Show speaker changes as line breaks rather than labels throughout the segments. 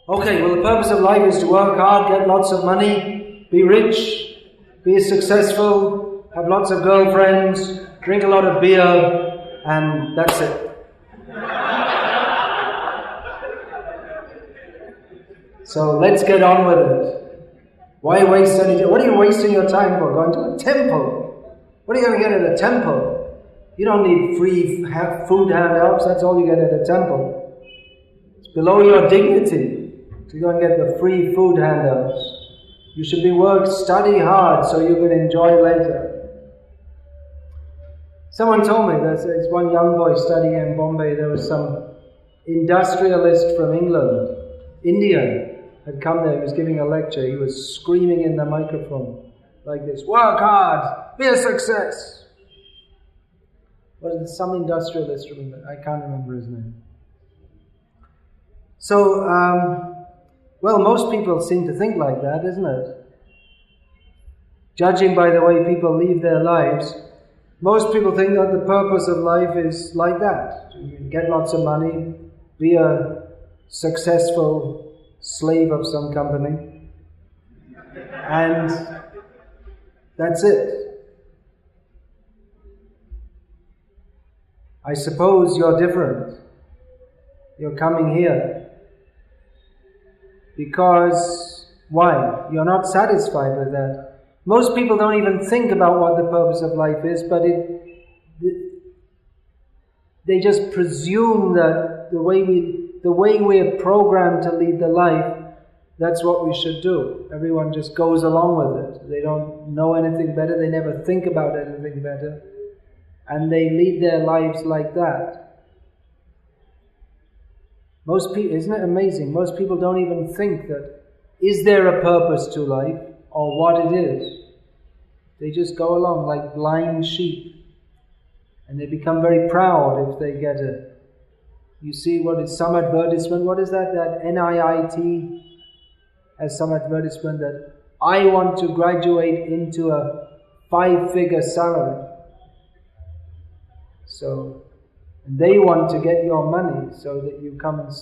Okay, well, the purpose of life is to work hard, get lots of money, be rich, be successful, have lots of girlfriends, drink a lot of beer, and that's it. So let's get on with it. Why waste any time? What are you wasting your time for? Going to a temple? What are you going to get at a temple? You don't need free food handouts, that's all you get at a temple. It's below your dignity to go and get the free food handouts. You should study hard so you can enjoy later. Someone told me, there's one young boy studying in Bombay, there was some industrialist from India, had come there, he was giving a lecture, he was screaming in the microphone like this, work hard, be a success. What is it, some industrialist from England, I can't remember his name. So, well, most people seem to think like that, isn't it? Judging by the way people live their lives, most people think that the purpose of life is like that. You get lots of money, be a successful slave of some company, and that's it. I suppose you're different. You're coming here because, why? You're not satisfied with that. Most people don't even think about what the purpose of life is, but they just presume that the way we're programmed to lead the life, that's what we should do. Everyone just goes along with it. They don't know anything better, they never think about anything better, and they lead their lives like that. Most people, isn't it amazing? Most people don't even think that, is there a purpose to life, or what it is? They just go along like blind sheep, and they become very proud if they get you see what is some advertisement, what is that NIIT has some advertisement that I want to graduate into a 5-figure salary. So, and they want to get your money so that you come and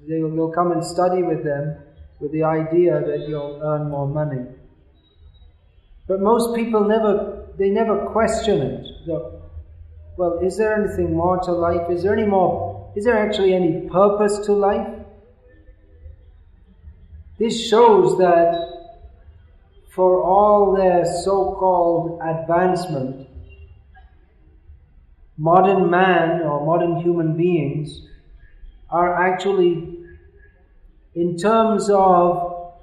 you'll come and study with them with the idea that you'll earn more money. But most people never question it. Well, is there anything more to life? Is there actually any purpose to life? This shows that for all their so-called advancement, modern man or modern human beings are actually, in terms of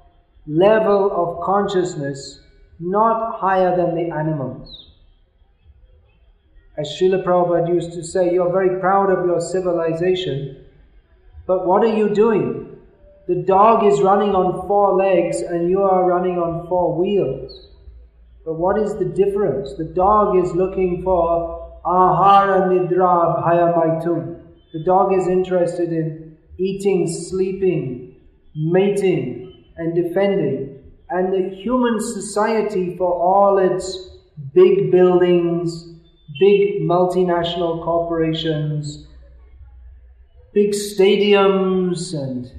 level of consciousness, not higher than the animals. As Srila Prabhupada used to say, you're very proud of your civilization, but what are you doing? The dog is running on 4 legs and you are running on 4 wheels. But what is the difference? The dog is looking for ahara nidra bhayamaitum. The dog is interested in eating, sleeping, mating and defending. And the human society, for all its big buildings, big multinational corporations, big stadiums and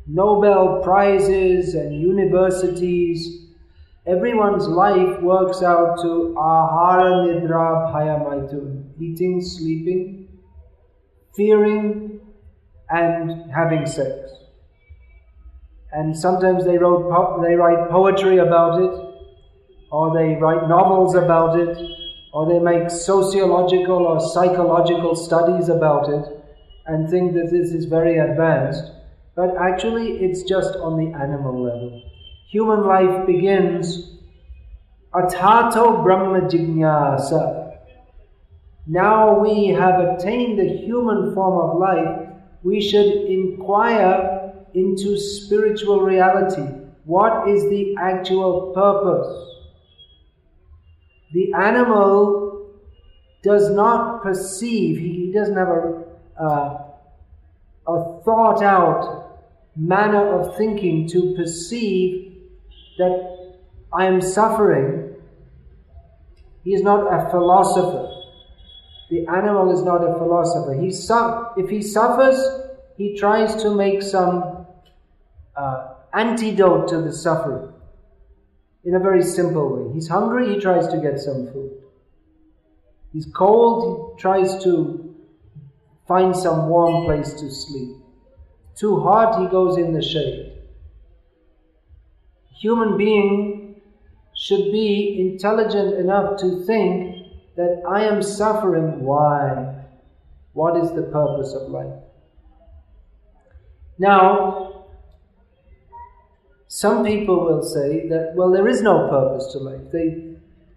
Nobel Prizes and universities, everyone's life works out to ahara nidra bhayamaitum, eating, sleeping, fearing and having sex. And sometimes they write poetry about it, or they write novels about it, or they make sociological or psychological studies about it and think that this is very advanced. But actually it's just on the animal level. Human life begins Atato Brahma Jignasa. Now we have attained the human form of life, we should inquire into spiritual reality. What is the actual purpose? The animal does not perceive, he doesn't have a thought out manner of thinking to perceive that I am suffering. He is not a philosopher. The animal is not a philosopher. If he suffers, he tries to make some antidote to the suffering in a very simple way. He's hungry, he tries to get some food. He's cold, he tries to find some warm place to sleep. Too hot, he goes in the shade. Human being should be intelligent enough to think that I am suffering. Why? What is the purpose of life? Now, some people will say that, well, there is no purpose to life.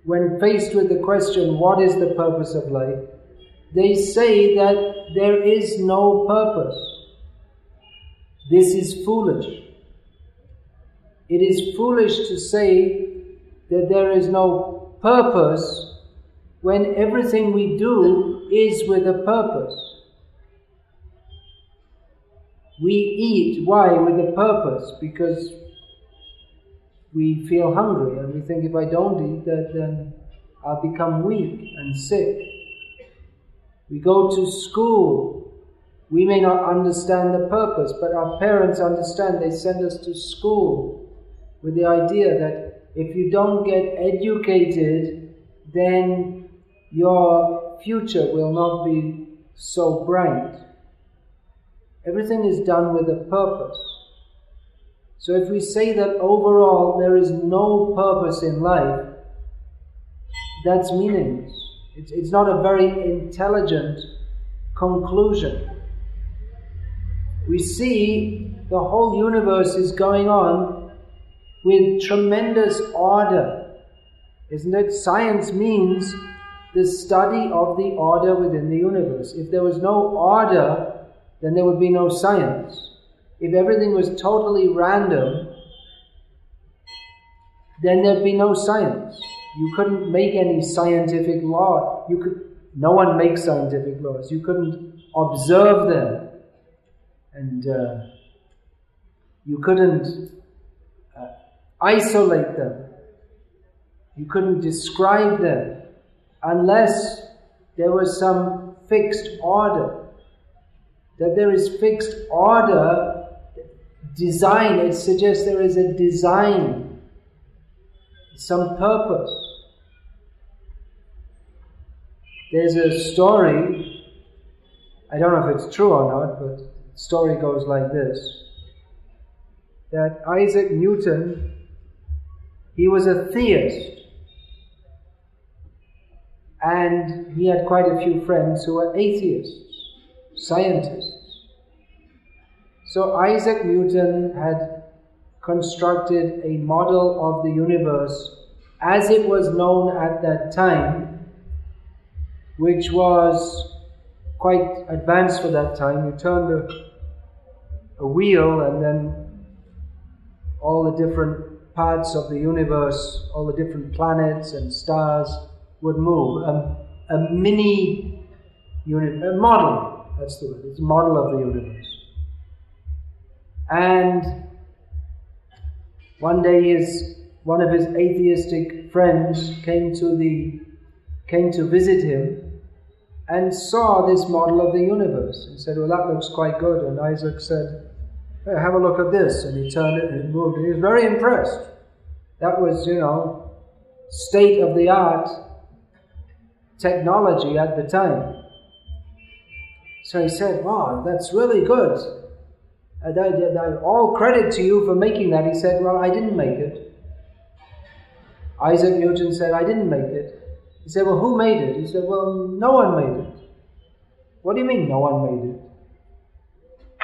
When faced with the question, what is the purpose of life? They say that there is no purpose. This is foolish. It is foolish to say that there is no purpose when everything we do is with a purpose. We eat, why? With a purpose, because we feel hungry and we think if I don't eat, then I'll become weak and sick. We go to school. We may not understand the purpose, but our parents understand. They send us to school with the idea that if you don't get educated, then your future will not be so bright. Everything is done with a purpose. So if we say that overall there is no purpose in life, that's meaningless. It's not a very intelligent conclusion. We see the whole universe is going on with tremendous order. Isn't it? Science means the study of the order within the universe. If there was no order, then there would be no science. If everything was totally random, then there'd be no science. You couldn't make any scientific law. No one makes scientific laws. You couldn't observe them. And you couldn't isolate them. You couldn't describe them unless there was some fixed order. That there is fixed order, design, it suggests there is a design, some purpose. There's a story, I don't know if it's true or not, but the story goes like this, that Isaac Newton, he was a theist, and he had quite a few friends who were atheists, scientists. So Isaac Newton had constructed a model of the universe as it was known at that time, which was quite advanced for that time. You turned a wheel and then all the different parts of the universe, all the different planets and stars would move. A mini a model, that's the word, it's a model of the universe. And one day one of his atheistic friends came to visit him and saw this model of the universe. He said, well, that looks quite good. And Isaac said, hey, have a look at this. And he turned it and it moved. And he was very impressed. That was, state-of-the-art technology at the time. So he said, wow, that's really good. All credit to you for making that. He said, well, I didn't make it. Isaac Newton said, I didn't make it. He said, well, who made it? He said, well, no one made it. What do you mean no one made it?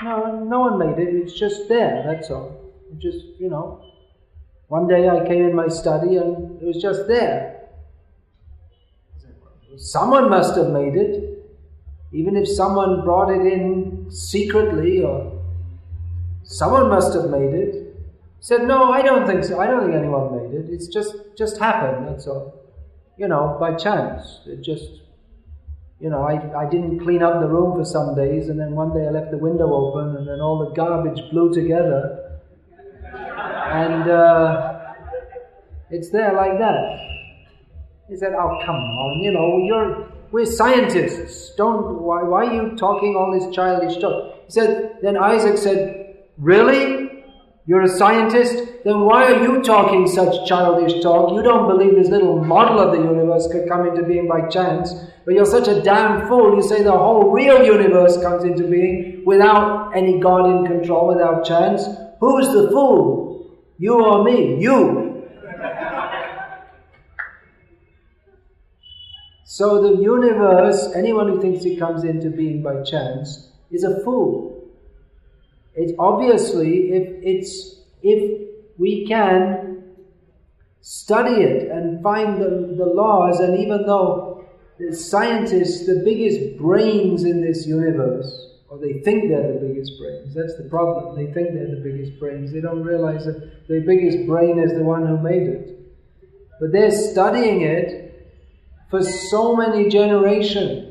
No one made it. It's just there, that's all. It just, one day I came in my study and it was just there. I said, well, someone must have made it. Even if someone brought it in secretly, or someone must have made it. He said, no, I don't think so. I don't think anyone made it. It's just happened, that's all. By chance. It just, I didn't clean up the room for some days, and then one day I left the window open, and then all the garbage blew together. And it's there like that. He said, oh, come on, we're scientists. Why are you talking all this childish talk? He said, then Isaac said, really? You're a scientist? Then why are you talking such childish talk? You don't believe this little model of the universe could come into being by chance. But you're such a damn fool. You say the whole real universe comes into being without any God in control, without chance. Who's the fool? You or me? You. So the universe, anyone who thinks it comes into being by chance, is a fool. It's obviously, if we can study it and find the laws, and even though the scientists, the biggest brains in this universe, or they think they're the biggest brains, that's the problem, they think they're the biggest brains, they don't realize that the biggest brain is the one who made it. But they're studying it for so many generations.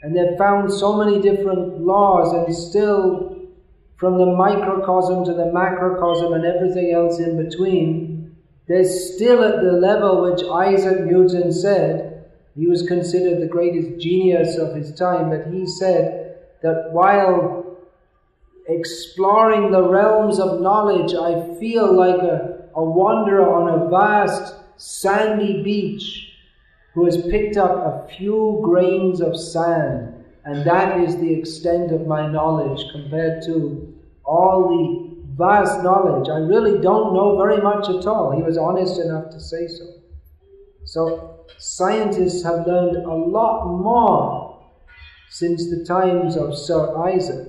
And they've found so many different laws, and still, from the microcosm to the macrocosm and everything else in between, they're still at the level which Isaac Newton said. He was considered the greatest genius of his time, but he said that while exploring the realms of knowledge, I feel like a wanderer on a vast sandy beach who has picked up a few grains of sand, and that is the extent of my knowledge compared to all the vast knowledge. I really don't know very much at all. He was honest enough to say so. So scientists have learned a lot more since the times of Sir Isaac,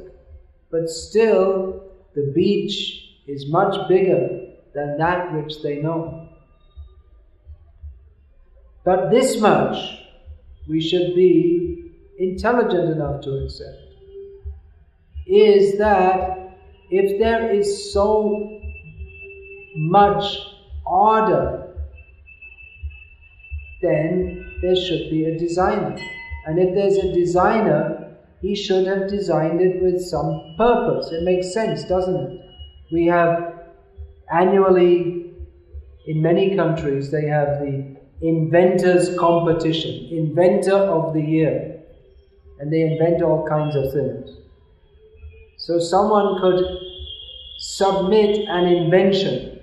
but still the beach is much bigger than that which they know. But this much we should be intelligent enough to accept, is that if there is so much order, then there should be a designer. And if there's a designer, he should have designed it with some purpose. It makes sense, doesn't it? We have annually, in many countries, they have the inventors competition, inventor of the year, and they invent all kinds of things. So someone could submit an invention,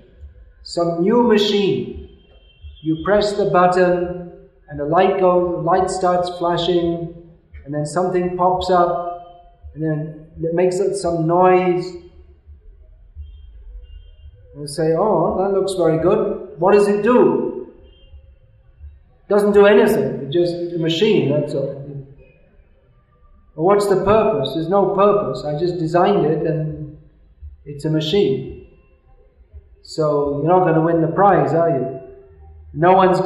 some new machine. You press the button and the light starts flashing, and then something pops up, and then it makes some noise. And you say, oh, that looks very good. What does it do? Doesn't do anything, it's just a machine, that's all. Well, what's the purpose? There's no purpose. I just designed it and it's a machine. So you're not going to win the prize, are you? No one's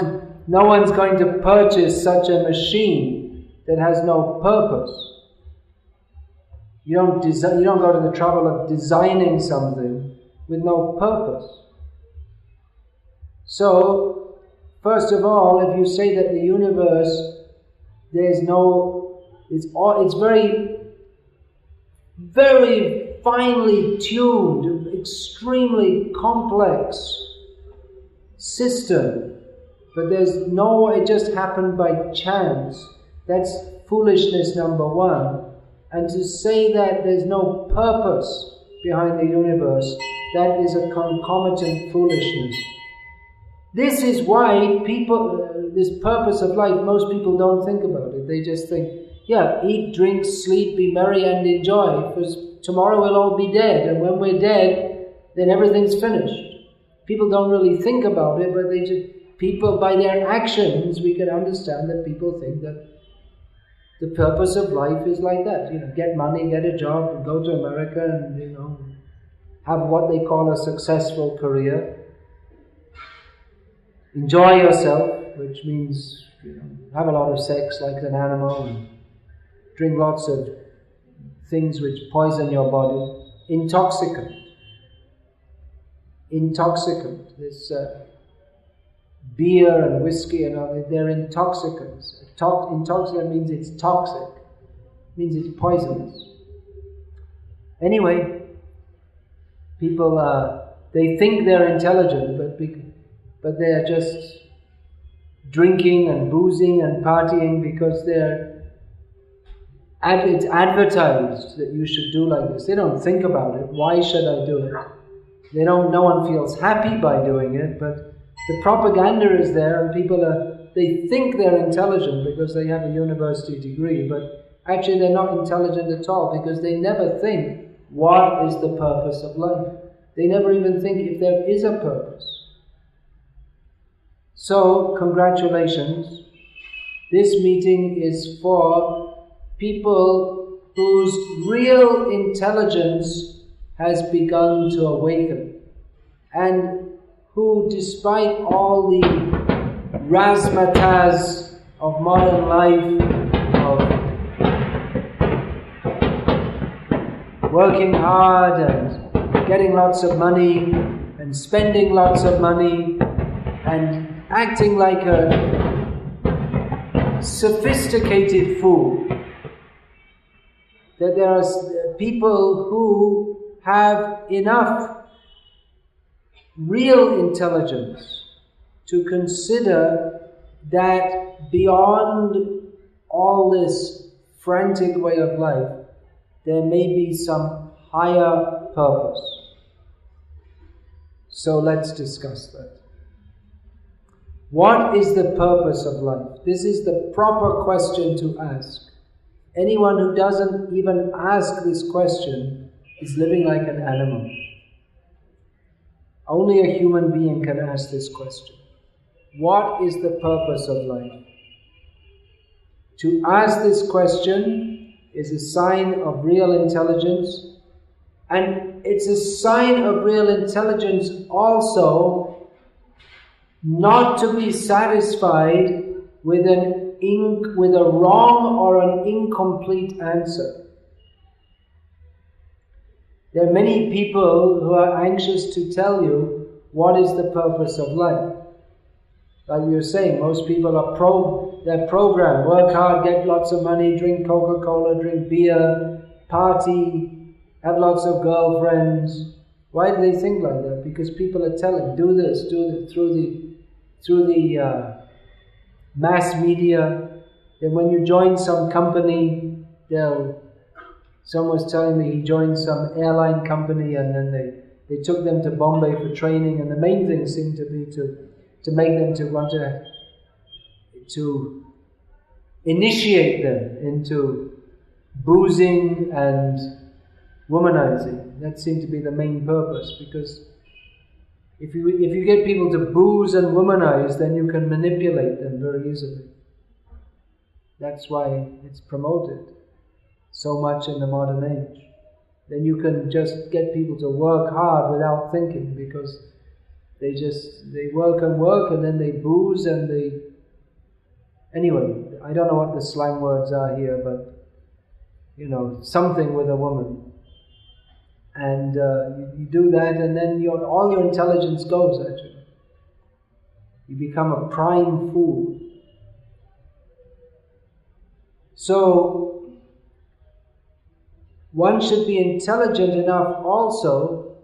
going to purchase such a machine that has no purpose. You don't go to the trouble of designing something with no purpose. So, first of all, if you say that the universe, it's very, very finely tuned, extremely complex system, but it just happened by chance. That's foolishness number one. And to say that there's no purpose behind the universe, that is a concomitant foolishness. This is why this purpose of life, most people don't think about it. They just think, yeah, eat, drink, sleep, be merry and enjoy, because tomorrow we'll all be dead, and when we're dead, then everything's finished. People don't really think about it, but people, by their actions, we can understand that people think that the purpose of life is like that. Get money, get a job, and go to America and, have what they call a successful career. Enjoy yourself, which means, have a lot of sex like an animal, and drink lots of things which poison your body. Intoxicant. This beer and whiskey and all that, they're intoxicants. Intoxicant means it's toxic. It means it's poisonous. Anyway, people, they think they're intelligent, but they're just drinking and boozing and partying because they're it's advertised that you should do like this. They don't think about it. Why should I do it? No one feels happy by doing it, but the propaganda is there, and they think they're intelligent because they have a university degree, but actually they're not intelligent at all because they never think, what is the purpose of life? They never even think if there is a purpose. So, congratulations. This meeting is for people whose real intelligence has begun to awaken, and who, despite all the razzmatazz of modern life, of working hard and getting lots of money and spending lots of money and acting like a sophisticated fool, that there are people who have enough real intelligence to consider that beyond all this frantic way of life, there may be some higher purpose. So let's discuss that. What is the purpose of life? This is the proper question to ask. Anyone who doesn't even ask this question is living like an animal. Only a human being can ask this question. What is the purpose of life? To ask this question is a sign of real intelligence, and it's a sign of real intelligence also not to be satisfied with a wrong or an incomplete answer. There are many people who are anxious to tell you what is the purpose of life. Like you're saying, most people are they're programmed, work hard, get lots of money, drink Coca-Cola, drink beer, party, have lots of girlfriends. Why do they think like that? Because people are telling, do this, through the mass media. Then when you join some company, someone was telling me he joined some airline company, and then they took them to Bombay for training, and the main thing seemed to be to make them to want to initiate them into boozing and womanizing. That seemed to be the main purpose, because if you get people to booze and womanize, then you can manipulate them very easily. That's why it's promoted so much in the modern age. Then you can just get people to work hard without thinking, because they work and then they booze and they... Anyway, I don't know what the slang words are here, but something with a woman. And you do that, and then all your intelligence goes, actually. You become a prime fool. So, one should be intelligent enough also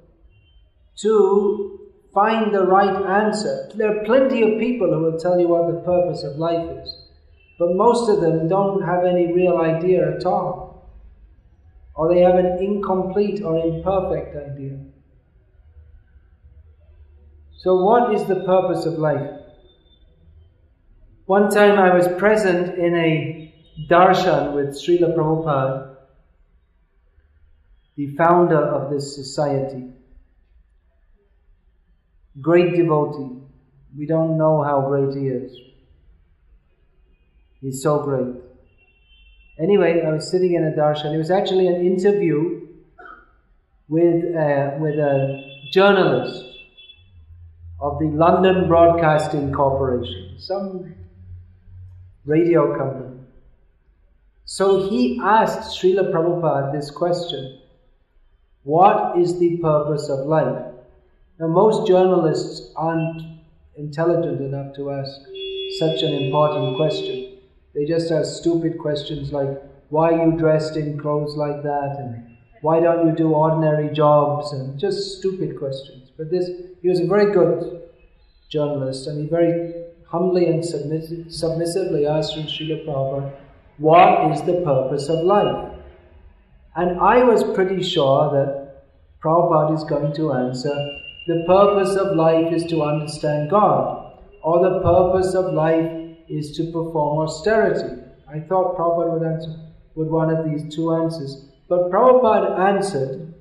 to find the right answer. There are plenty of people who will tell you what the purpose of life is, but most of them don't have any real idea at all. Or they have an incomplete or imperfect idea. So what is the purpose of life? One time I was present in a darshan with Srila Prabhupada, the founder of this society. Great devotee. We don't know how great he is. He's so great. Anyway, I was sitting in a darshan. It was actually an interview with a journalist of the London Broadcasting Corporation, some radio company. So he asked Srila Prabhupada this question: what is the purpose of life? Now, most journalists aren't intelligent enough to ask such an important question. They just ask stupid questions like, why are you dressed in clothes like that? And why don't you do ordinary jobs? And just stupid questions. But he was a very good journalist, and he very humbly and submissively asked Srila Prabhupada, what is the purpose of life? And I was pretty sure that Prabhupada is going to answer, the purpose of life is to understand God, or the purpose of life is to perform austerity. I thought Prabhupada would answer with one of these two answers. But Prabhupada answered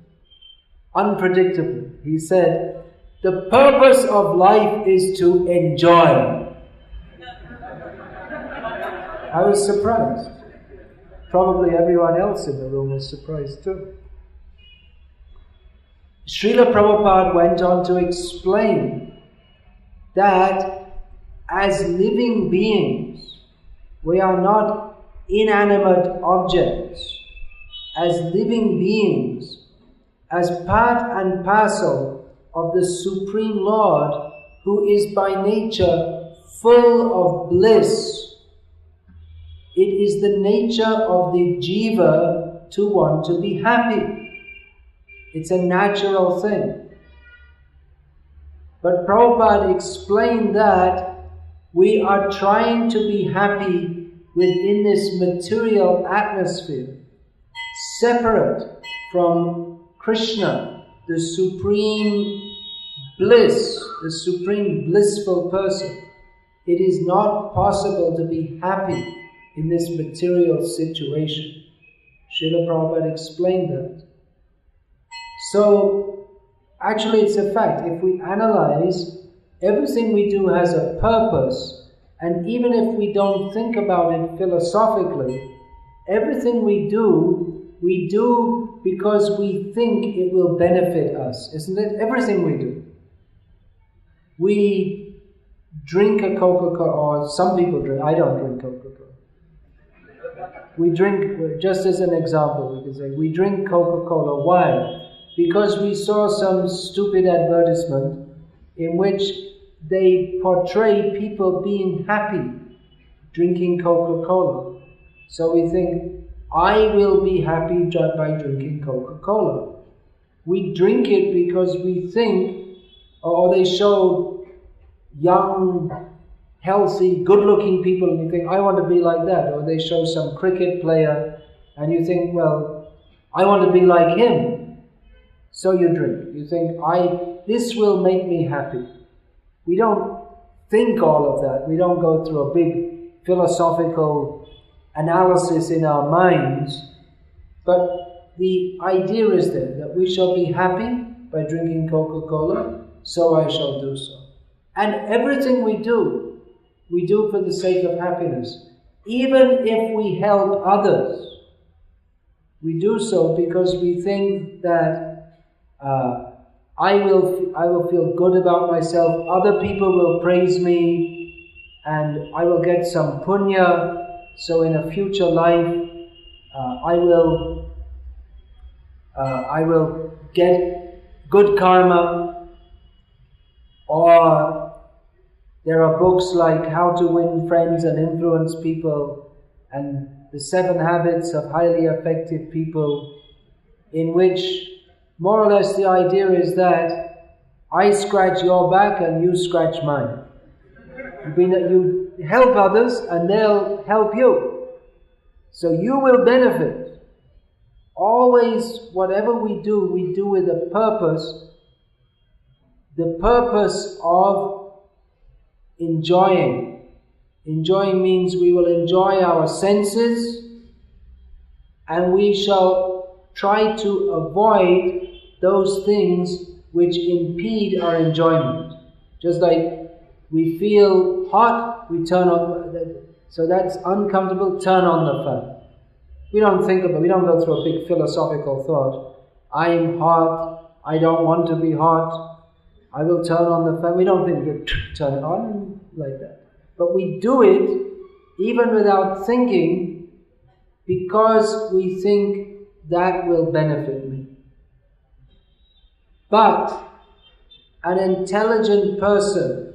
unpredictably. He said, the purpose of life is to enjoy. I was surprised. Probably everyone else in the room was surprised too. Srila Prabhupada went on to explain that as living beings, we are not inanimate objects. As living beings, as part and parcel of the Supreme Lord, who is by nature full of bliss, it is the nature of the jiva to want to be happy. It's a natural thing. But Prabhupada explained that we are trying to be happy within this material atmosphere, separate from Krishna, the supreme bliss, the supreme blissful person. It is not possible to be happy in this material situation. Srila Prabhupada explained that. So, actually it's a fact. If we analyze, everything we do has a purpose, and even if we don't think about it philosophically, everything we do because we think it will benefit us, isn't it? Everything we do. We drink a Coca-Cola, or some people drink, I don't drink Coca-Cola. We drink, just as an example, we can say, we drink Coca-Cola. Why? Because we saw some stupid advertisement in which they portray people being happy drinking Coca-Cola. So we think, I will be happy by drinking Coca-Cola. We drink it because we think, or they show young, healthy, good-looking people and you think, I want to be like that. Or they show some cricket player and you think, well, I want to be like him. So you drink. You think, this will make me happy. We don't think all of that. We don't go through a big philosophical analysis in our minds. But the idea is there, that we shall be happy by drinking Coca-Cola, so I shall do so. And everything we do for the sake of happiness. Even if we help others, we do so because we think that I will feel good about myself, other people will praise me, and I will get some punya, so in a future life I will get good karma. Or there are books like How to Win Friends and Influence People and The 7 Habits of Highly Effective People, in which more or less the idea is that I scratch your back and you scratch mine. You help others and they'll help you. So you will benefit. Always, whatever we do with a purpose. The purpose of enjoying. Enjoying means we will enjoy our senses and we shall try to avoid those things which impede our enjoyment. Just like we feel hot, we turn on, so that's uncomfortable, turn on the fan. We don't go through a big philosophical thought. I am hot, I don't want to be hot, I will turn on the fan. We don't think we turn it on like that. But we do it even without thinking because we think that will benefit me. But an intelligent person,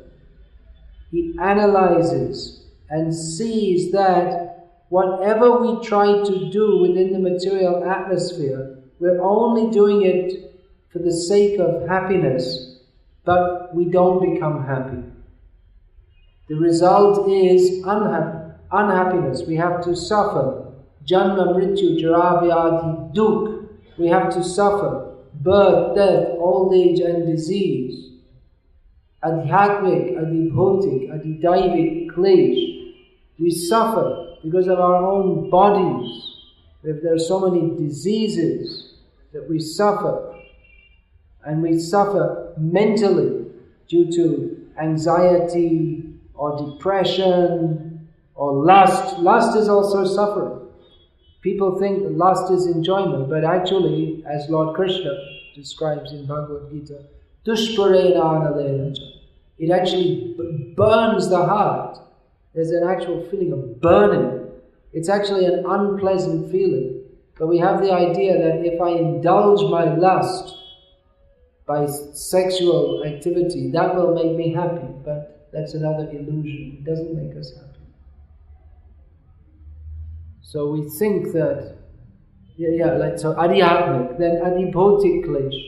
he analyzes and sees that whatever we try to do within the material atmosphere, we're only doing it for the sake of happiness, but we don't become happy. The result is unhappy. unhappiness. We have to suffer. Janma, mrityu, jara, vyadhi, dukh. We have to suffer birth, death, old age and disease. Adhyatmik, adibhotik, adidaivik, klesh. We suffer because of our own bodies. If there are so many diseases that we suffer, and we suffer mentally due to anxiety or depression or lust. Lust is also suffering. People think that lust is enjoyment, but actually, as Lord Krishna describes in Bhagavad Gita, dushparena analenacha. It actually burns the heart. There's an actual feeling of burning. It's actually an unpleasant feeling. But we have the idea that if I indulge my lust by sexual activity, that will make me happy. But that's another illusion. It doesn't make us happy. So we think that, so adhyatmik, then adibhotik klesh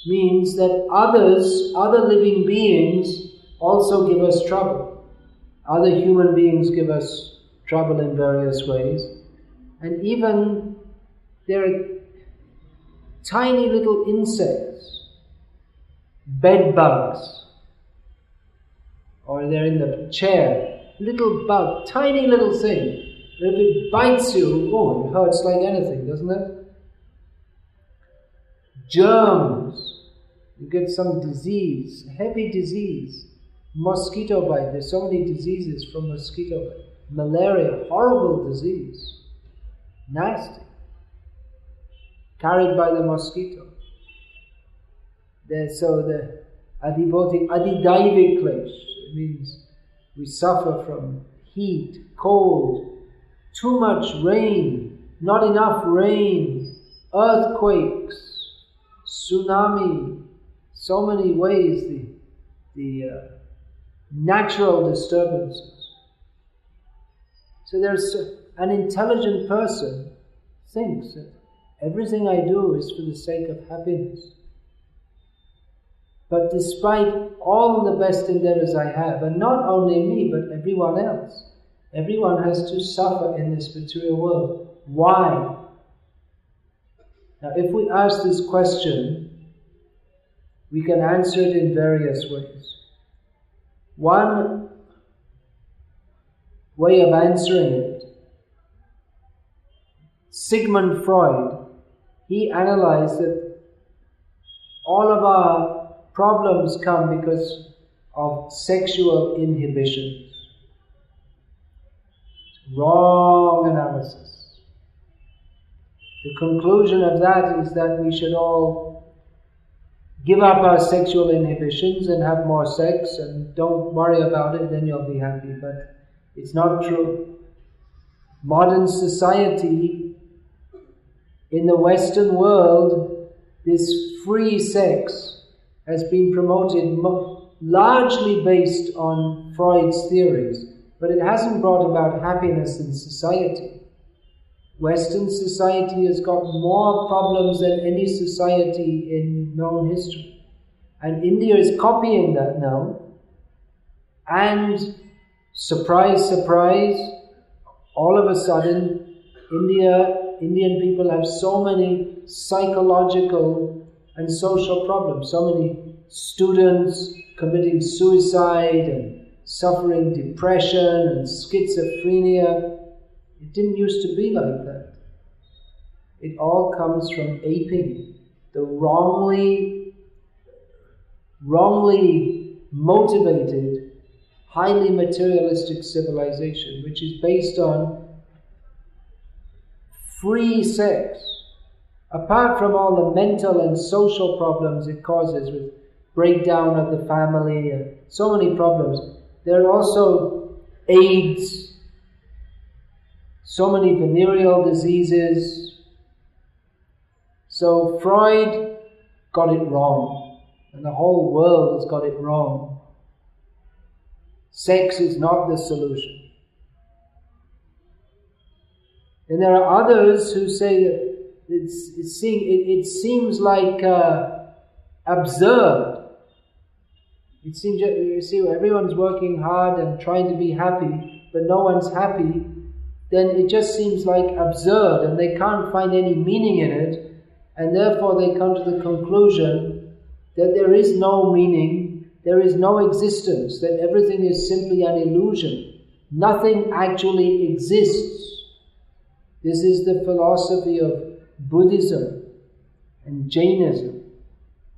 means that other living beings also give us trouble. Other human beings give us trouble in various ways. And even there are tiny little insects, bed bugs, or they're in the chair, little bug, tiny little thing. But if it bites you, it hurts like anything, doesn't it? Germs, you get some disease, heavy disease, mosquito bite. There's so many diseases from mosquito bite. Malaria, horrible disease, nasty, carried by the mosquito. So the adidaivik klesh, it means we suffer from heat, cold, too much rain, not enough rain, earthquakes, tsunami, so many ways the natural disturbances. So there's an intelligent person thinks that everything I do is for the sake of happiness. But despite all the best endeavors I have, and not only me, but everyone else, everyone has to suffer in this material world. Why? Now, if we ask this question, we can answer it in various ways. One way of answering it, Sigmund Freud, he analyzed that all of our problems come because of sexual inhibitions. Wrong analysis. The conclusion of that is that we should all give up our sexual inhibitions and have more sex and don't worry about it, then you'll be happy. But it's not true. Modern society, in the Western world, this free sex has been promoted largely based on Freud's theories, but it hasn't brought about happiness in society. Western society has got more problems than any society in known history. And India is copying that now. And surprise, surprise, all of a sudden, Indian people have so many psychological and social problems. So many students committing suicide and suffering depression and schizophrenia. It didn't used to be like that. It all comes from aping the wrongly motivated, highly materialistic civilization, which is based on free sex. Apart from all the mental and social problems it causes with breakdown of the family and so many problems, there are also AIDS, so many venereal diseases. So Freud got it wrong, and the whole world has got it wrong. Sex is not the solution. And there are others who say that it seems like absurd. It seems, you see, everyone's working hard and trying to be happy, but no one's happy, then it just seems like absurd and they can't find any meaning in it, and therefore they come to the conclusion that there is no meaning, there is no existence, that everything is simply an illusion. Nothing actually exists. This is the philosophy of Buddhism and Jainism,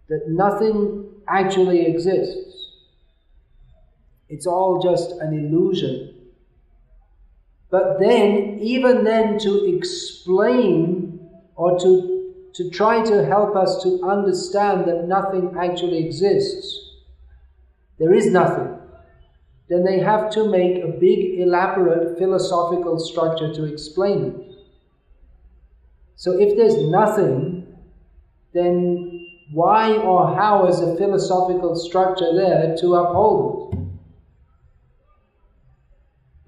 that nothing actually exists. It's all just an illusion. But then, even then, to explain or to try to help us to understand that nothing actually exists, there is nothing, then they have to make a big, elaborate philosophical structure to explain it. So if there's nothing, then why or how is a philosophical structure there to uphold it?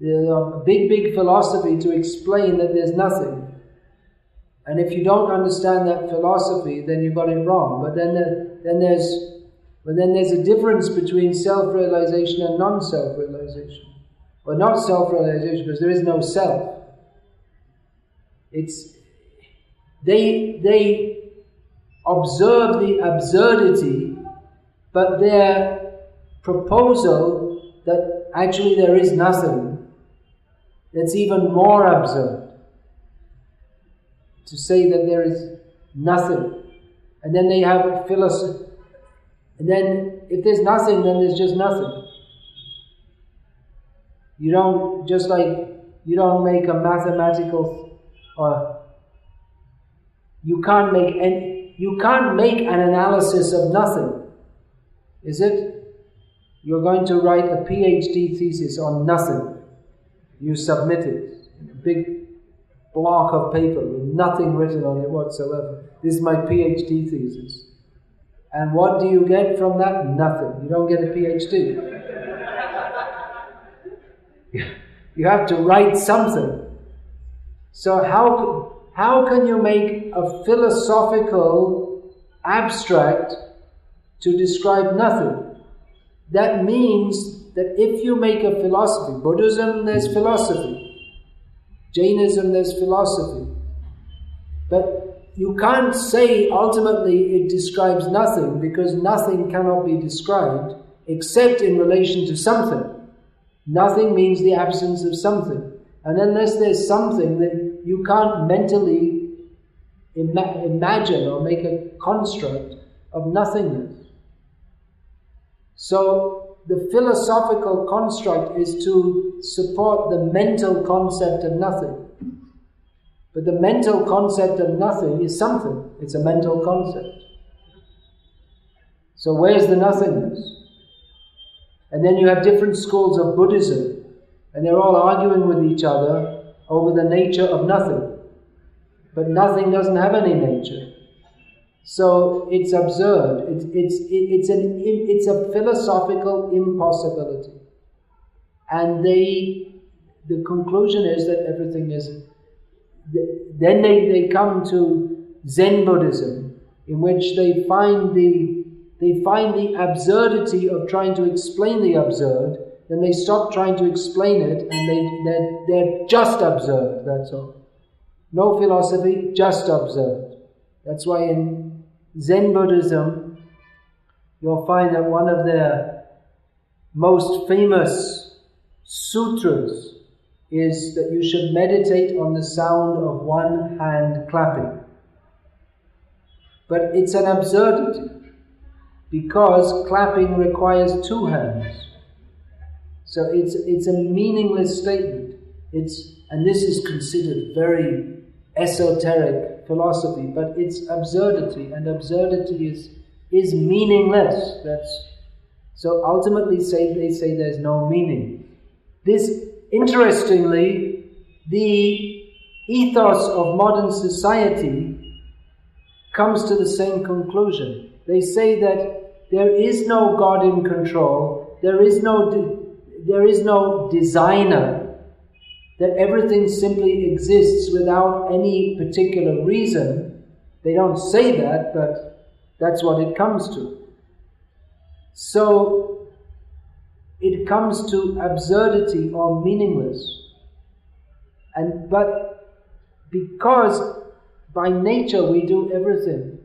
There's a big philosophy to explain that there's nothing. And if you don't understand that philosophy, then you got it wrong. But then there's a difference between self-realization and non-self-realization. Well, not self-realization, because there is no self. They observe the absurdity, but their proposal that actually there is nothing, that's even more absurd. To say that there is nothing. And then they have a philosophy. And then if there's nothing, then there's just nothing. You don't make a mathematical, or you can't make an analysis of nothing. Is it? You're going to write a PhD thesis on nothing. You submit it. A big block of paper with nothing written on it whatsoever. This is my PhD thesis. And what do you get from that? Nothing. You don't get a PhD. You have to write something. So how can you make a philosophical abstract to describe nothing? That means that if you make a philosophy, Buddhism, there's philosophy. Jainism, there's philosophy. But you can't say ultimately it describes nothing, because nothing cannot be described except in relation to something. Nothing means the absence of something. And unless there's something, that you can't mentally imagine or make a construct of nothingness. So the philosophical construct is to support the mental concept of nothing. But the mental concept of nothing is something. It's a mental concept. So where's the nothingness? And then you have different schools of Buddhism, and they're all arguing with each other over the nature of nothing. But nothing doesn't have any nature. So it's absurd. It's a philosophical impossibility. And the conclusion is that everything is. Then they come to Zen Buddhism, in which they find the absurdity of trying to explain the absurd. Then they stop trying to explain it, and they're just absurd. That's all. No philosophy, just absurd. That's why in Zen Buddhism, you'll find that one of their most famous sutras is that you should meditate on the sound of one hand clapping. But it's an absurdity, because clapping requires two hands. So it's a meaningless statement. And this is considered very esoteric philosophy, but it's absurdity, and absurdity is meaningless. So ultimately they say there's no meaning. This, interestingly, the ethos of modern society comes to the same conclusion. They say that there is no God in control, there is no designer, that everything simply exists without any particular reason. They don't say that, but that's what it comes to. So it comes to absurdity or meaningless. But because by nature we do everything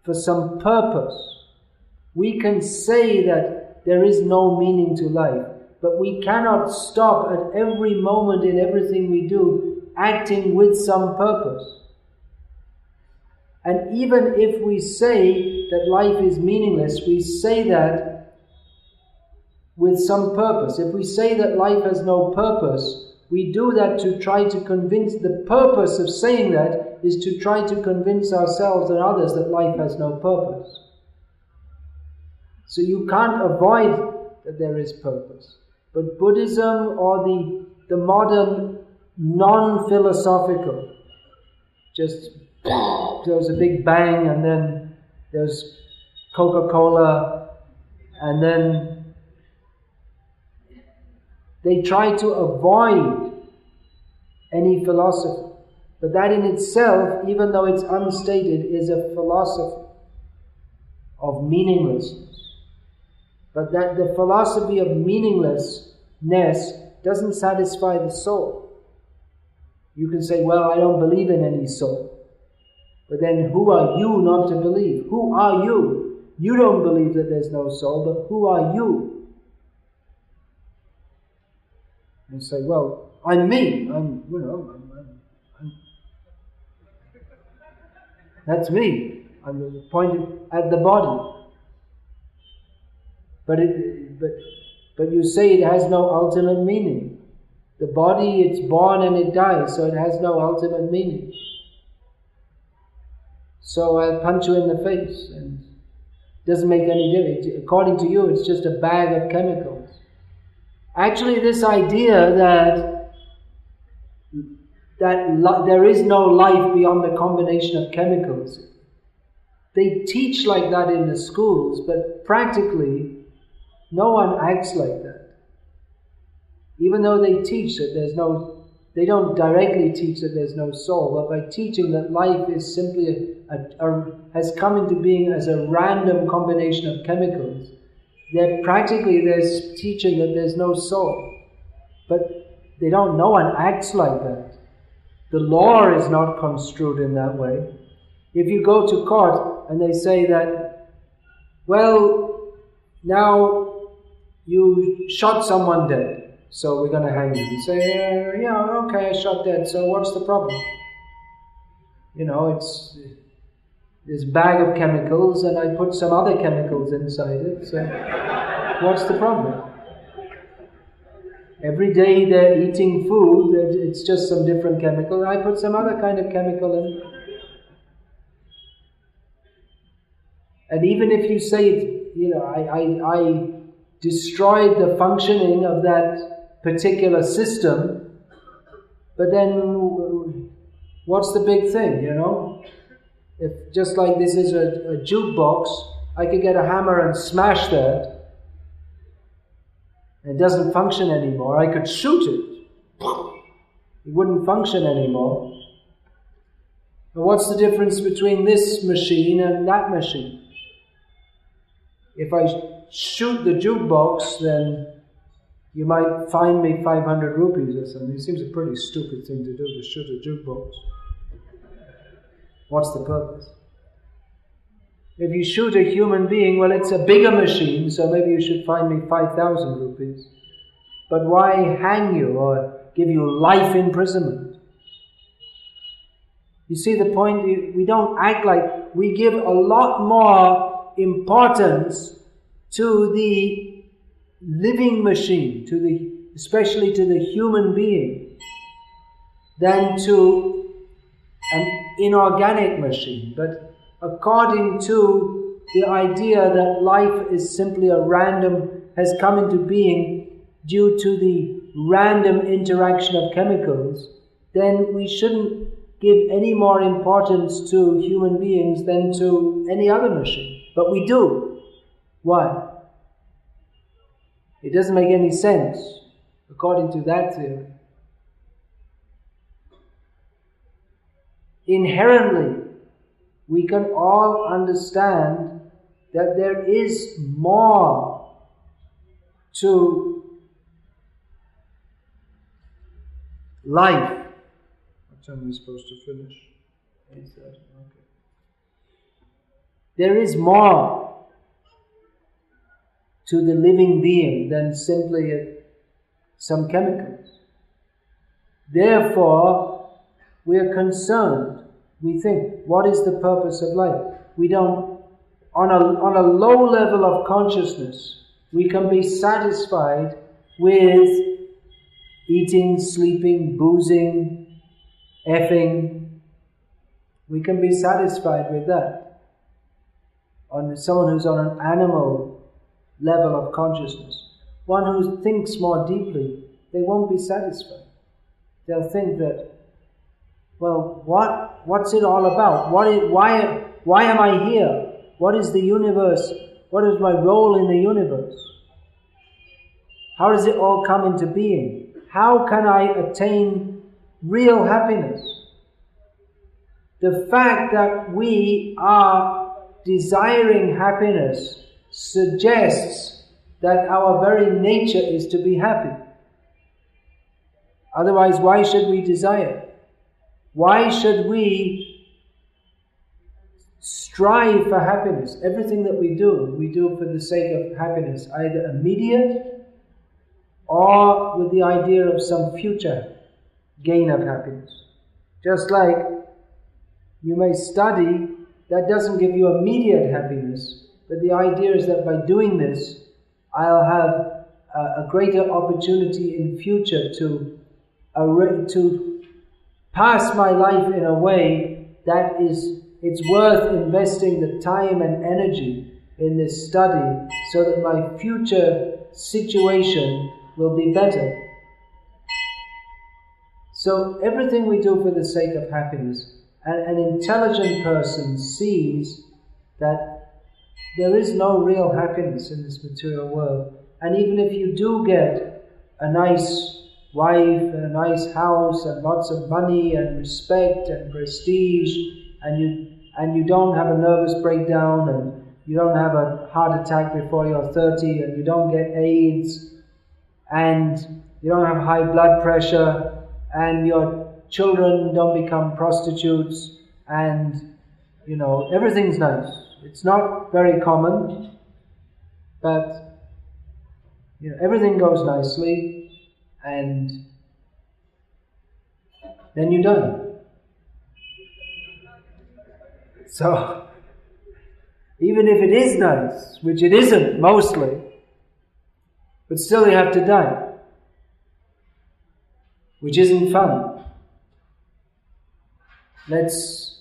for some purpose, we can say that there is no meaning to life, but we cannot stop at every moment in everything we do acting with some purpose. And even if we say that life is meaningless, we say that with some purpose. If we say that life has no purpose, we do that to try to convince, the purpose of saying that is to try to convince ourselves and others that life has no purpose. So you can't avoid that there is purpose. But Buddhism or the modern non-philosophical, just there's a big bang and then there's Coca-Cola and then they try to avoid any philosophy. But that in itself, even though it's unstated, is a philosophy of meaninglessness. But that the philosophy of meaninglessness doesn't satisfy the soul. You can say, well, I don't believe in any soul. But then who are you not to believe? Who are you? You don't believe that there's no soul, but who are you? And say, well, I'm me. That's me. I'm pointed at the body. But you say it has no ultimate meaning. The body, it's born and it dies, so it has no ultimate meaning. So I'll punch you in the face, and it doesn't make any difference. According to you, it's just a bag of chemicals. Actually, this idea that there is no life beyond the combination of chemicals, they teach like that in the schools, but practically no one acts like that. Even though they teach that they don't directly teach that there's no soul, but by teaching that life is simply has come into being as a random combination of chemicals, they're teaching that there's no soul. But no one acts like that. The law is not construed in that way. If you go to court and they say that, well, now you shot someone dead, so we're going to hang you. You say, yeah, okay, I shot dead, so what's the problem? It's this bag of chemicals and I put some other chemicals inside it, so what's the problem? Every day they're eating food, it's just some different chemical, I put some other kind of chemical in. And even if you say, I destroyed the functioning of that particular system, but then what's the big thing, If just like this is a jukebox, I could get a hammer and smash that. It doesn't function anymore. I could shoot it. It wouldn't function anymore. But what's the difference between this machine and that machine? If I shoot the jukebox, then you might fine me 500 rupees or something. It seems a pretty stupid thing to do, to shoot a jukebox. What's the purpose? If you shoot a human being, well, it's a bigger machine, so maybe you should fine me 5,000 rupees. But why hang you or give you life imprisonment? You see the point? We don't act like, we give a lot more importance to the living machine, especially to the human being, than to an inorganic machine. But according to the idea that life is simply has come into being due to the random interaction of chemicals, then we shouldn't give any more importance to human beings than to any other machine. But we do. Why? It doesn't make any sense according to that theory. Inherently, we can all understand that there is more to life. What time are we supposed to finish? 8:30. Okay. There is more to the living being than simply some chemicals. Therefore, we are concerned. We think, what is the purpose of life? We don't, on a low level of consciousness, we can be satisfied with eating, sleeping, boozing, effing. We can be satisfied with that. On someone who's on an animal level of consciousness, one who thinks more deeply, they won't be satisfied. They'll think that, well, what's it all about? Why am I here? What is the universe? What is my role in the universe? How does it all come into being? How can I attain real happiness? The fact that we are desiring happiness suggests that our very nature is to be happy. Otherwise, why should we desire? Why should we strive for happiness? Everything that we do for the sake of happiness, either immediate or with the idea of some future gain of happiness. Just like you may study, that doesn't give you immediate happiness, but the idea is that by doing this, I'll have a greater opportunity in future to pass my life in a way that it's worth investing the time and energy in this study so that my future situation will be better. So everything we do for the sake of happiness, an intelligent person sees that there is no real happiness in this material world. And even if you do get a nice wife and a nice house and lots of money and respect and prestige, and you don't have a nervous breakdown and you don't have a heart attack before you're 30 and you don't get AIDS and you don't have high blood pressure and your children don't become prostitutes and everything's nice. It's not very common, but everything goes nicely. And then you die. So, even if it is nice, which it isn't mostly, but still you have to die, which isn't fun. Let's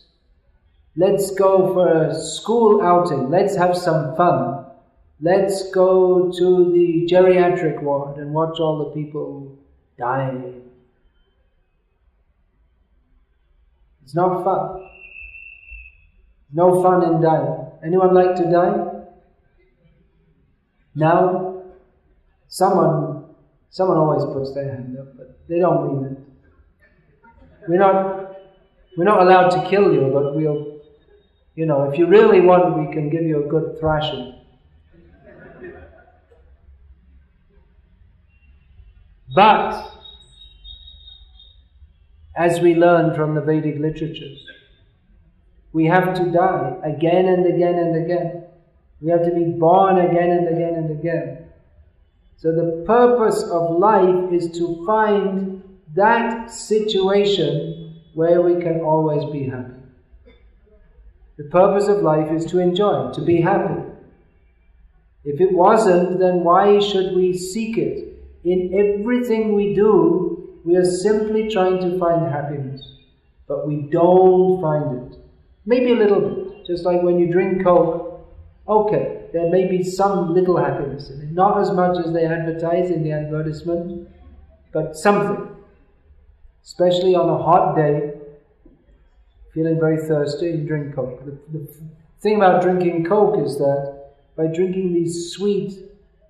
go for a school outing. Let's have some fun. Let's go to the geriatric ward and watch all the people dying. It's not fun. No fun in dying. Anyone like to die? Now? Someone always puts their hand up, but they don't mean it. We're not allowed to kill you, but we'll, if you really want, we can give you a good thrashing. But, as we learn from the Vedic literatures, we have to die again and again and again. We have to be born again and again and again. So the purpose of life is to find that situation where we can always be happy. The purpose of life is to enjoy, to be happy. If it wasn't, then why should we seek it? In everything we do, we are simply trying to find happiness. But we don't find it. Maybe a little bit. Just like when you drink Coke, okay, there may be some little happiness in it. Not as much as they advertise in the advertisement, but something. Especially on a hot day, feeling very thirsty, you drink Coke. The thing about drinking Coke is that by drinking these sweet,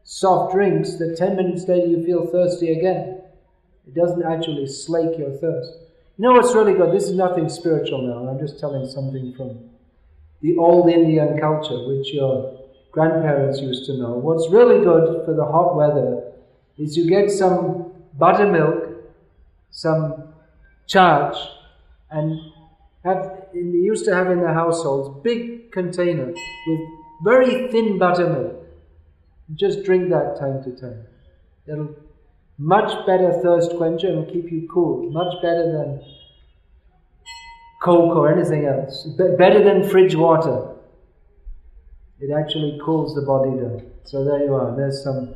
soft drinks, that 10 minutes later you feel thirsty again. It doesn't actually slake your thirst. You know what's really good? This is nothing spiritual now. I'm just telling something from the old Indian culture, which your grandparents used to know. What's really good for the hot weather is you get some buttermilk, some charge, and they used to have in the households big container with very thin buttermilk. Just drink that time to time. It'll much better thirst quencher and will keep you cool. Much better than Coke or anything else. Better than fridge water. It actually cools the body down. So there you are. There's some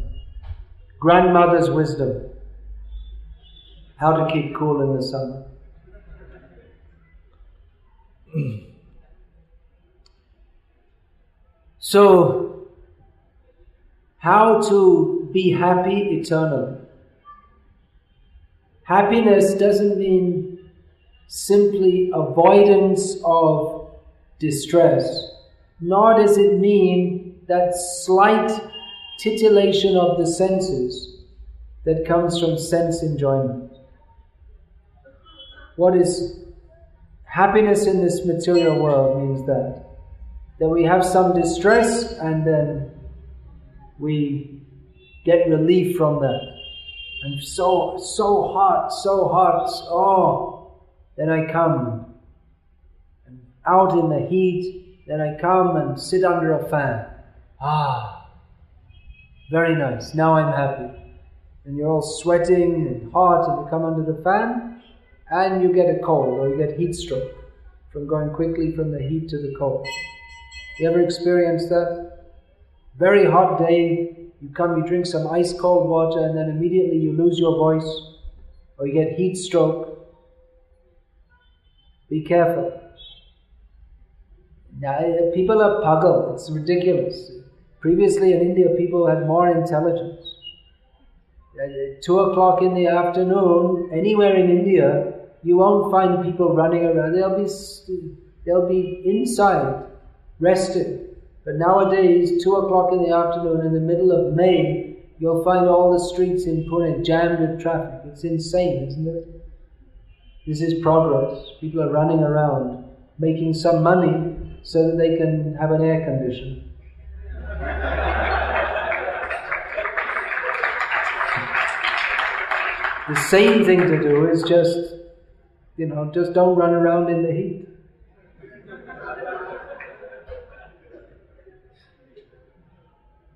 grandmother's wisdom. How to keep cool in the summer. So, how to be happy eternally? Happiness doesn't mean simply avoidance of distress, nor does it mean that slight titillation of the senses that comes from sense enjoyment. What is happiness in this material world means that we have some distress and then we get relief from that. And so hot, oh, then I come. And out in the heat, then I come and sit under a fan. Very nice, now I'm happy. And you're all sweating and hot and you come under the fan and you get a cold or you get heat stroke from going quickly from the heat to the cold. You ever experienced that? Very hot day, you come, you drink some ice cold water and then immediately you lose your voice or you get heat stroke. Be careful. Now, people are puggled, it's ridiculous. Previously in India people had more intelligence. At 2 o'clock in the afternoon, anywhere in India, you won't find people running around. They'll be inside, resting. But nowadays, 2 o'clock in the afternoon, in the middle of May, you'll find all the streets in Pune jammed with traffic. It's insane, isn't it? This is progress. People are running around, making some money so that they can have an air conditioner. The same thing to do is just don't run around in the heat.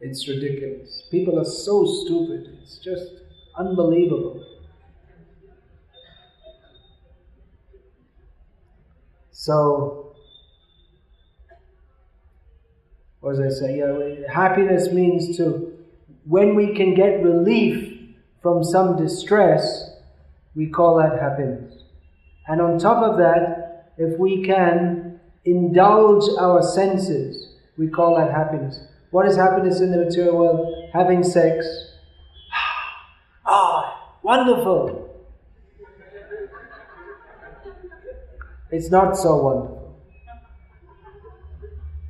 It's ridiculous. People are so stupid. It's just unbelievable. So, what was I saying? Happiness means when we can get relief from some distress, we call that happiness. And on top of that, if we can indulge our senses, we call that happiness. What is happiness in the material world? Having sex. Wonderful! It's not so wonderful.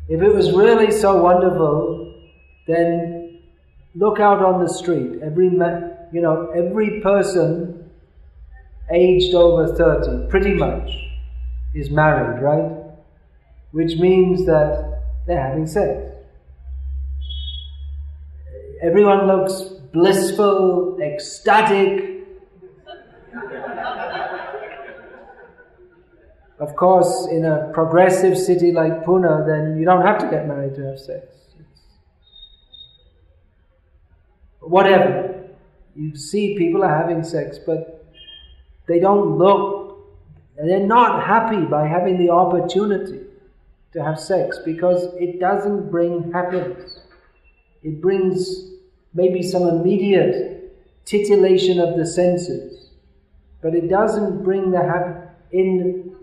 If it was really so wonderful, then look out on the street. Every person aged over 30, pretty much, is married, right? Which means that they're having sex. Everyone looks blissful, ecstatic. Of course, in a progressive city like Pune, then you don't have to get married to have sex. Whatever. You see people are having sex, but they don't look, they're not happy by having the opportunity to have sex because it doesn't bring happiness. It brings maybe some immediate titillation of the senses, but it doesn't bring the happiness. In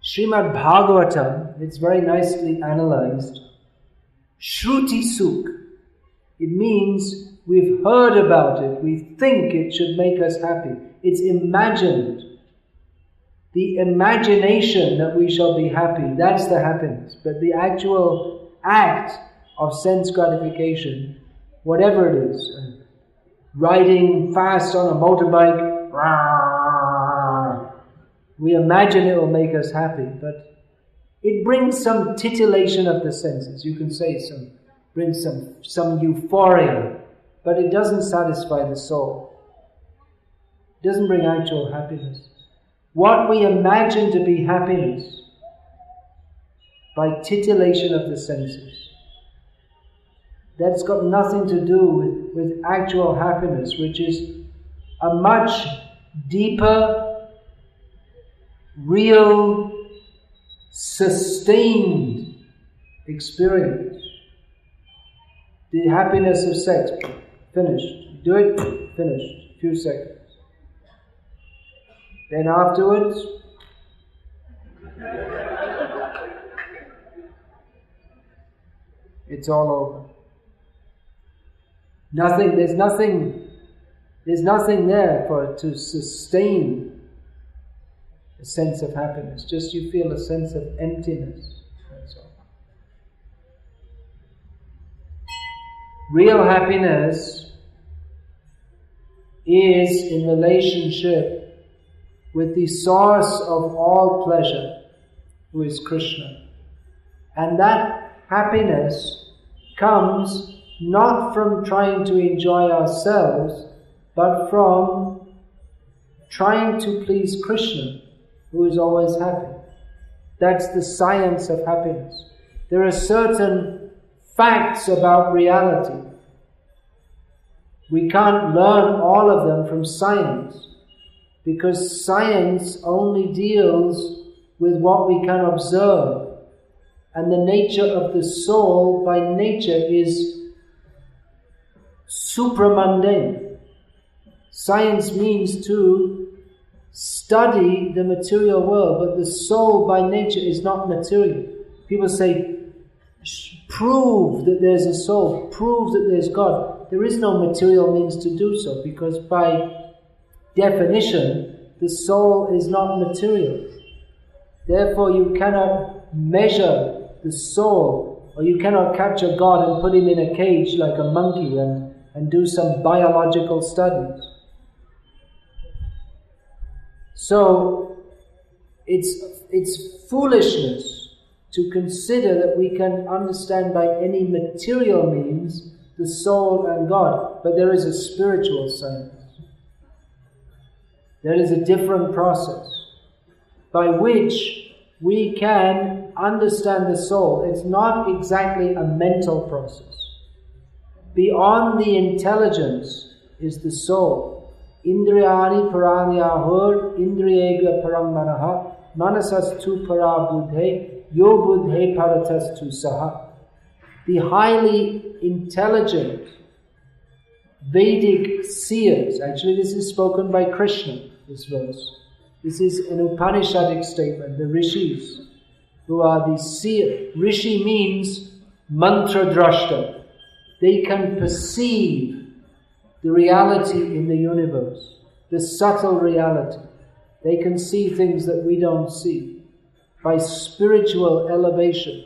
Srimad Bhagavatam, it's very nicely analyzed. Shruti Sukh. It means we've heard about it, we think it should make us happy. It's imagined. The imagination that we shall be happy, that's the happiness. But the actual act of sense gratification, whatever it is, riding fast on a motorbike, we imagine it will make us happy, but it brings some titillation of the senses. You can say some brings some euphoria, but it doesn't satisfy the soul. It doesn't bring actual happiness. What we imagine to be happiness by titillation of the senses, that's got nothing to do with actual happiness, which is a much deeper, real, sustained experience. The happiness of sex, finished. Do it, finished. Few seconds. Then afterwards, it's all over. There's nothing there to sustain a sense of happiness. Just you feel a sense of emptiness. That's all. Real happiness is in relationship with the source of all pleasure, who is Krishna. And that happiness comes not from trying to enjoy ourselves, but from trying to please Krishna, who is always happy. That's the science of happiness. There are certain facts about reality. We can't learn all of them from science, because science only deals with what we can observe. And the nature of the soul by nature is supramundane. Science means to study the material world, but the soul by nature is not material. People say, prove that there's a soul, prove that there's God. There is no material means to do so, because by definition, the soul is not material. Therefore, you cannot measure the soul, or you cannot capture God and put him in a cage like a monkey and do some biological studies. So, it's foolishness to consider that we can understand by any material means the soul and God, but there is a spiritual science. There is a different process by which we can understand the soul. It's not exactly a mental process. Beyond the intelligence is the soul. Indriyani pararyahur indriyega paramanaha manasastu parabuddhe yo buddhe paratastu saha. The highly intelligent Vedic seers, actually this is spoken by Krishna, this verse. This is an Upanishadic statement, the rishis, who are the seers. Rishi means mantra drashta. They can perceive the reality in the universe, the subtle reality. They can see things that we don't see by spiritual elevation.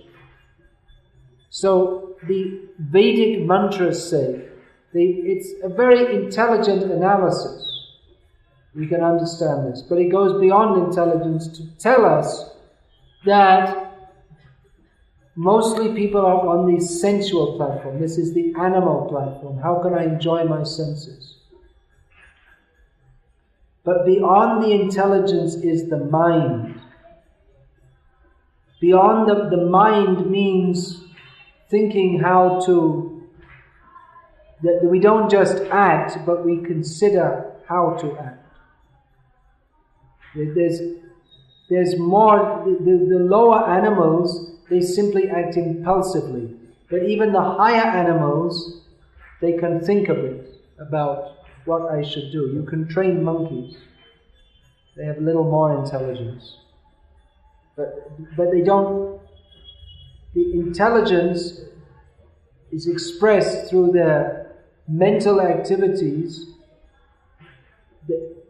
So the Vedic mantras say, it's a very intelligent analysis. We can understand this. But it goes beyond intelligence to tell us that mostly people are on the sensual platform. This is the animal platform. How can I enjoy my senses? But beyond the intelligence is the mind. Beyond the mind means thinking how to... that we don't just act, but we consider how to act. There's more, the lower animals, they simply act impulsively. But even the higher animals, they can think a bit about what I should do. You can train monkeys. They have a little more intelligence. But they don't, the intelligence is expressed through their mental activities,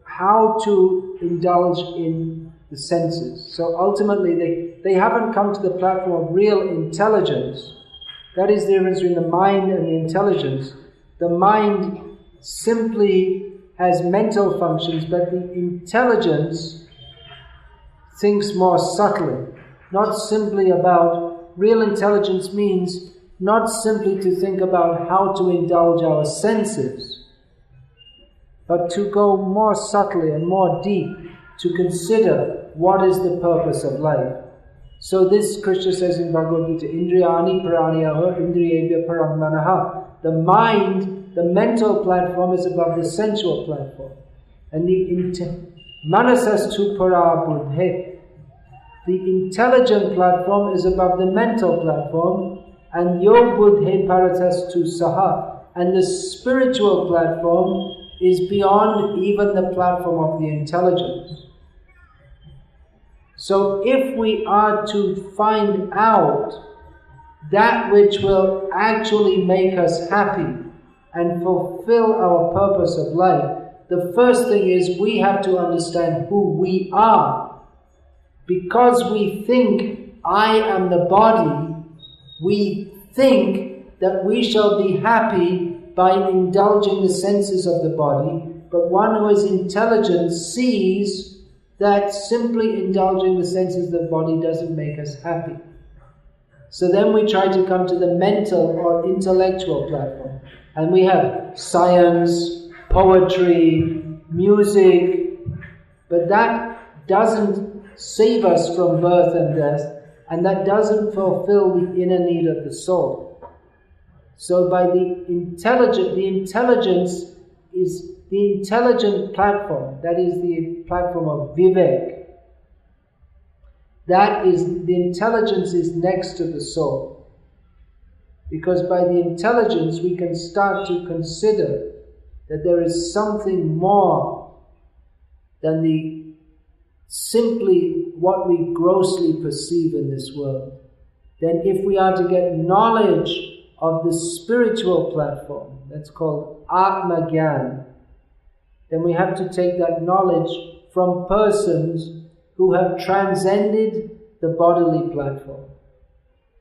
how to indulge in the senses. So ultimately they haven't come to the platform of real intelligence. That is the difference between the mind and the intelligence. The mind simply has mental functions, but the intelligence thinks more subtly. Not simply about, real intelligence means not simply to think about how to indulge our senses, but to go more subtly and more deep to consider what is the purpose of life. So this Krishna says in Bhagavad Gita, Indriyani praniyaha indriyebhya param manaha. The mind, the mental platform is above the sensual platform. And the manasastu para buddhe. The intelligent platform is above the mental platform. And yog buddhe paratastu saha. And the spiritual platform is beyond even the platform of the intelligence. So if we are to find out that which will actually make us happy and fulfill our purpose of life, the first thing is we have to understand who we are. Because we think, I am the body, we think that we shall be happy by indulging the senses of the body, but one who is intelligent sees that simply indulging the senses of the body doesn't make us happy. So then we try to come to the mental or intellectual platform. And we have science, poetry, music, but that doesn't save us from birth and death, and that doesn't fulfill the inner need of the soul. So by the intelligence is the intelligent platform, that is the platform of Vivek. That is, the intelligence is next to the soul. Because by the intelligence we can start to consider that there is something more than the simply what we grossly perceive in this world. Then if we are to get knowledge of the spiritual platform, that's called Atma Gyan, then we have to take that knowledge from persons who have transcended the bodily platform.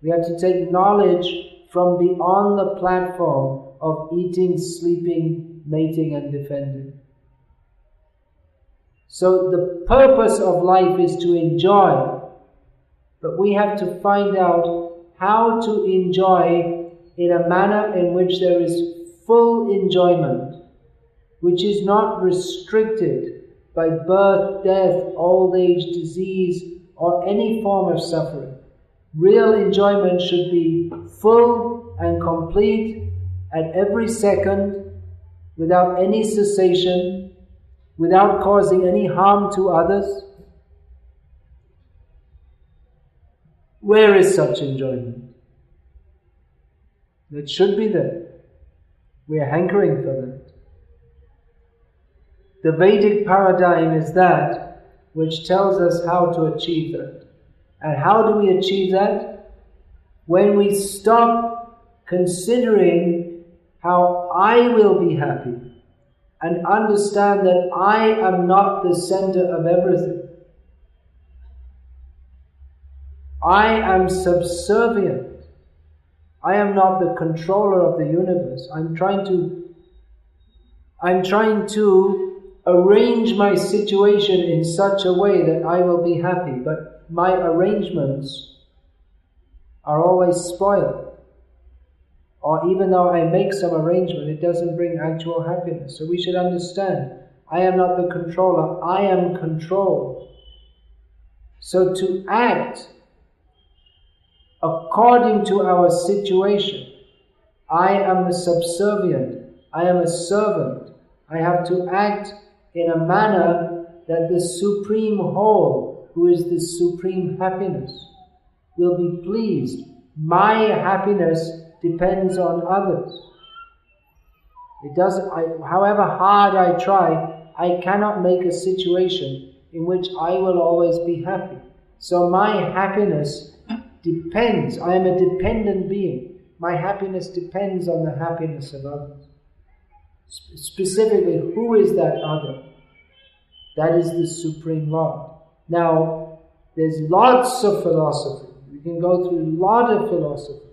We have to take knowledge from beyond the platform of eating, sleeping, mating and defending. So the purpose of life is to enjoy, but we have to find out how to enjoy in a manner in which there is full enjoyment, which is not restricted by birth, death, old age, disease, or any form of suffering. Real enjoyment should be full and complete at every second, without any cessation, without causing any harm to others. Where is such enjoyment? It should be there. We are hankering for that. The Vedic paradigm is that which tells us how to achieve that. And how do we achieve that? When we stop considering how I will be happy and understand that I am not the center of everything. I am subservient. I am not the controller of the universe. I'm trying to arrange my situation in such a way that I will be happy, but my arrangements are always spoiled. Or even though I make some arrangement, it doesn't bring actual happiness. So we should understand, I am not the controller, I am controlled. So to act according to our situation, I am a subservient, I am a servant. I have to act in a manner that the Supreme Whole, who is the Supreme Happiness, will be pleased. My happiness depends on others. However hard I try, I cannot make a situation in which I will always be happy. So my happiness depends. I am a dependent being. My happiness depends on the happiness of others. Specifically, who is that other? That is the Supreme Lord. Now, there's lots of philosophy. We can go through a lot of philosophy.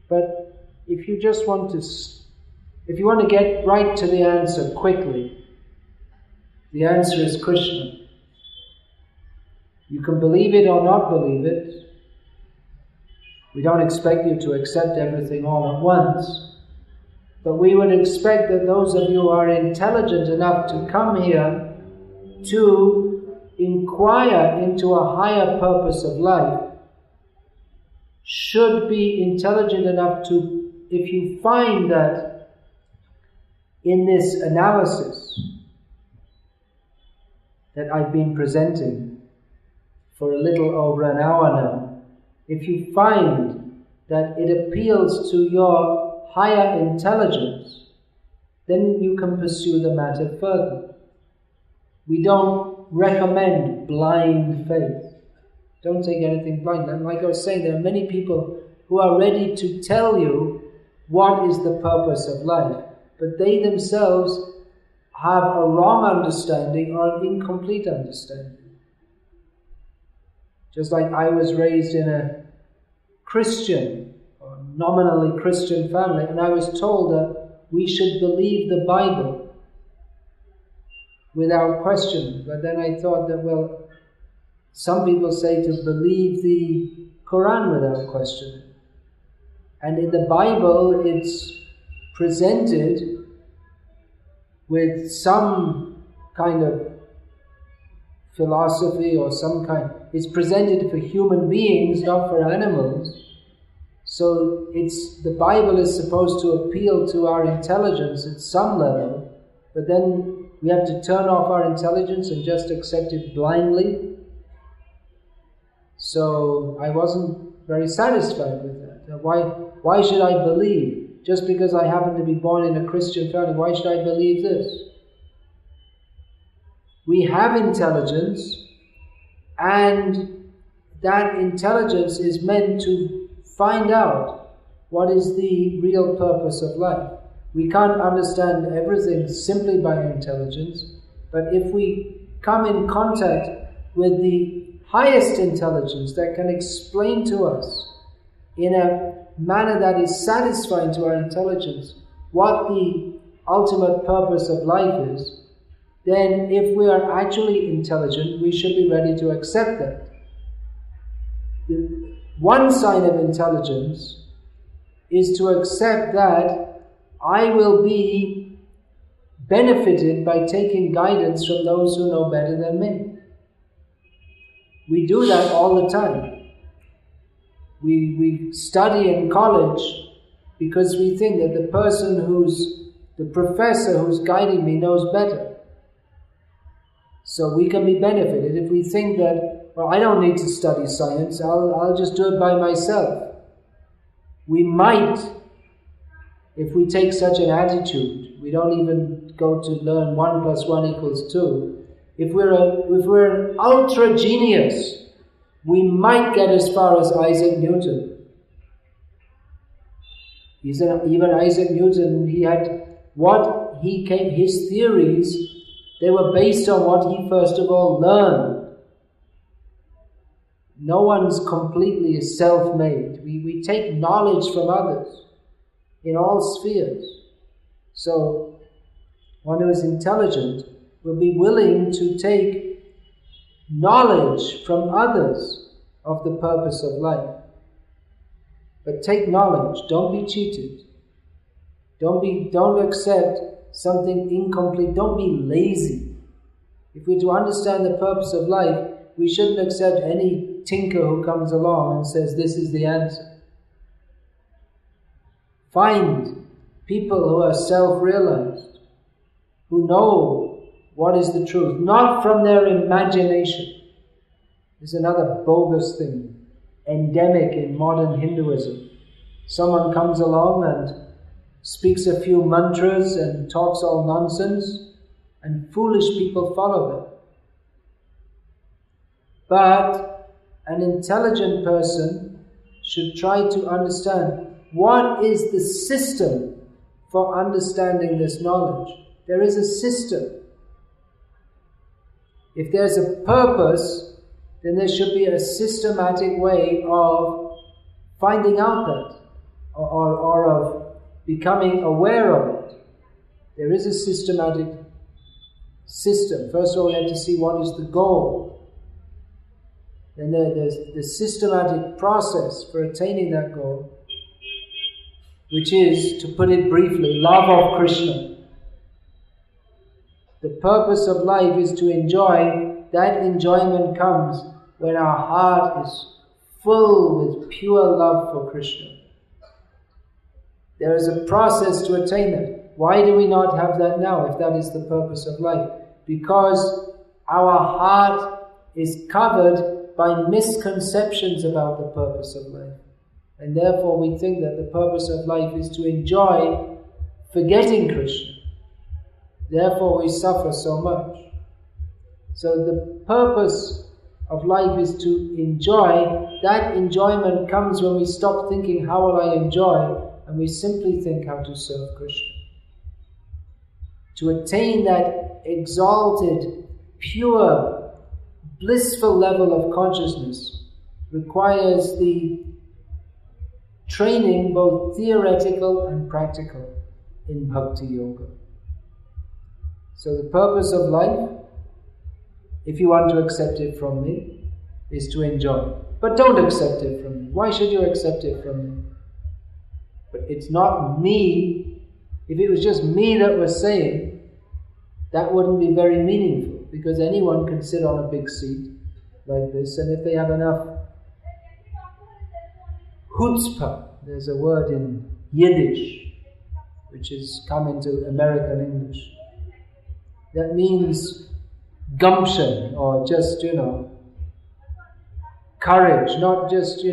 But if you want to get right to the answer quickly, the answer is Krishna. You can believe it or not believe it, We don't expect you to accept everything all at once, but we would expect that those of you who are intelligent enough to come here to inquire into a higher purpose of life should be intelligent enough to, if you find that in this analysis that I've been presenting for a little over an hour now, if you find that it appeals to your higher intelligence, then you can pursue the matter further. We don't recommend blind faith. Don't take anything blind. And like I was saying, there are many people who are ready to tell you what is the purpose of life, but they themselves have a wrong understanding or an incomplete understanding. Just like I was raised in a Christian, or nominally Christian family, and I was told that we should believe the Bible without question. But then I thought that, well, some people say to believe the Quran without question. And in the Bible, it's presented with some kind of philosophy or some kind. It's presented for human beings, not for animals. So the Bible is supposed to appeal to our intelligence at some level, but then we have to turn off our intelligence and just accept it blindly. So I wasn't very satisfied with that. Why should I believe? Just because I happen to be born in a Christian family, why should I believe this? We have intelligence, and that intelligence is meant to find out what is the real purpose of life. We can't understand everything simply by intelligence, but if we come in contact with the highest intelligence that can explain to us in a manner that is satisfying to our intelligence what the ultimate purpose of life is, then if we are actually intelligent, we should be ready to accept that. One sign of intelligence is to accept that I will be benefited by taking guidance from those who know better than me. We do that all the time. We study in college because we think that the professor who's guiding me knows better. So we can be benefited if we think that, well, I don't need to study science, I'll just do it by myself. We might, if we take such an attitude, we don't even go to learn 1 + 1 = 2. If we're an ultra genius, we might get as far as Isaac Newton. Even Isaac Newton, his theories, they were based on what he first of all learned. No one's completely self-made. We take knowledge from others in all spheres. So one who is intelligent will be willing to take knowledge from others of the purpose of life. But take knowledge, don't be cheated. Don't accept something incomplete, don't be lazy. If we're to understand the purpose of life, we shouldn't accept any tinker who comes along and says this is the answer. Find people who are self-realized, who know what is the truth, not from their imagination. This is another bogus thing, endemic in modern Hinduism. Someone comes along and speaks a few mantras and talks all nonsense, and foolish people follow them. But an intelligent person should try to understand what is the system for understanding this knowledge. There is a system. If there's a purpose, then there should be a systematic way of finding out that, or of becoming aware of it. There is a systematic system. First of all, we have to see what is the goal. then there's the systematic process for attaining that goal, which is, to put it briefly, love of Krishna. The purpose of life is to enjoy. That enjoyment comes when our heart is full with pure love for Krishna. There is a process to attain that. Why do we not have that now, if that is the purpose of life? Because our heart is covered by misconceptions about the purpose of life. And therefore we think that the purpose of life is to enjoy forgetting Krishna. Therefore we suffer so much. So the purpose of life is to enjoy. That enjoyment comes when we stop thinking, how will I enjoy? And we simply think how to serve Krishna. To attain that exalted, pure, blissful level of consciousness requires the training, both theoretical and practical, in Bhakti Yoga. So the purpose of life, if you want to accept it from me, is to enjoy. But don't accept it from me. Why should you accept it from me? But it's not me. If it was just me that was saying, that wouldn't be very meaningful, because anyone can sit on a big seat like this, and if they have enough chutzpah, there's a word in Yiddish which has come into American English, that means gumption, or just, courage, not just,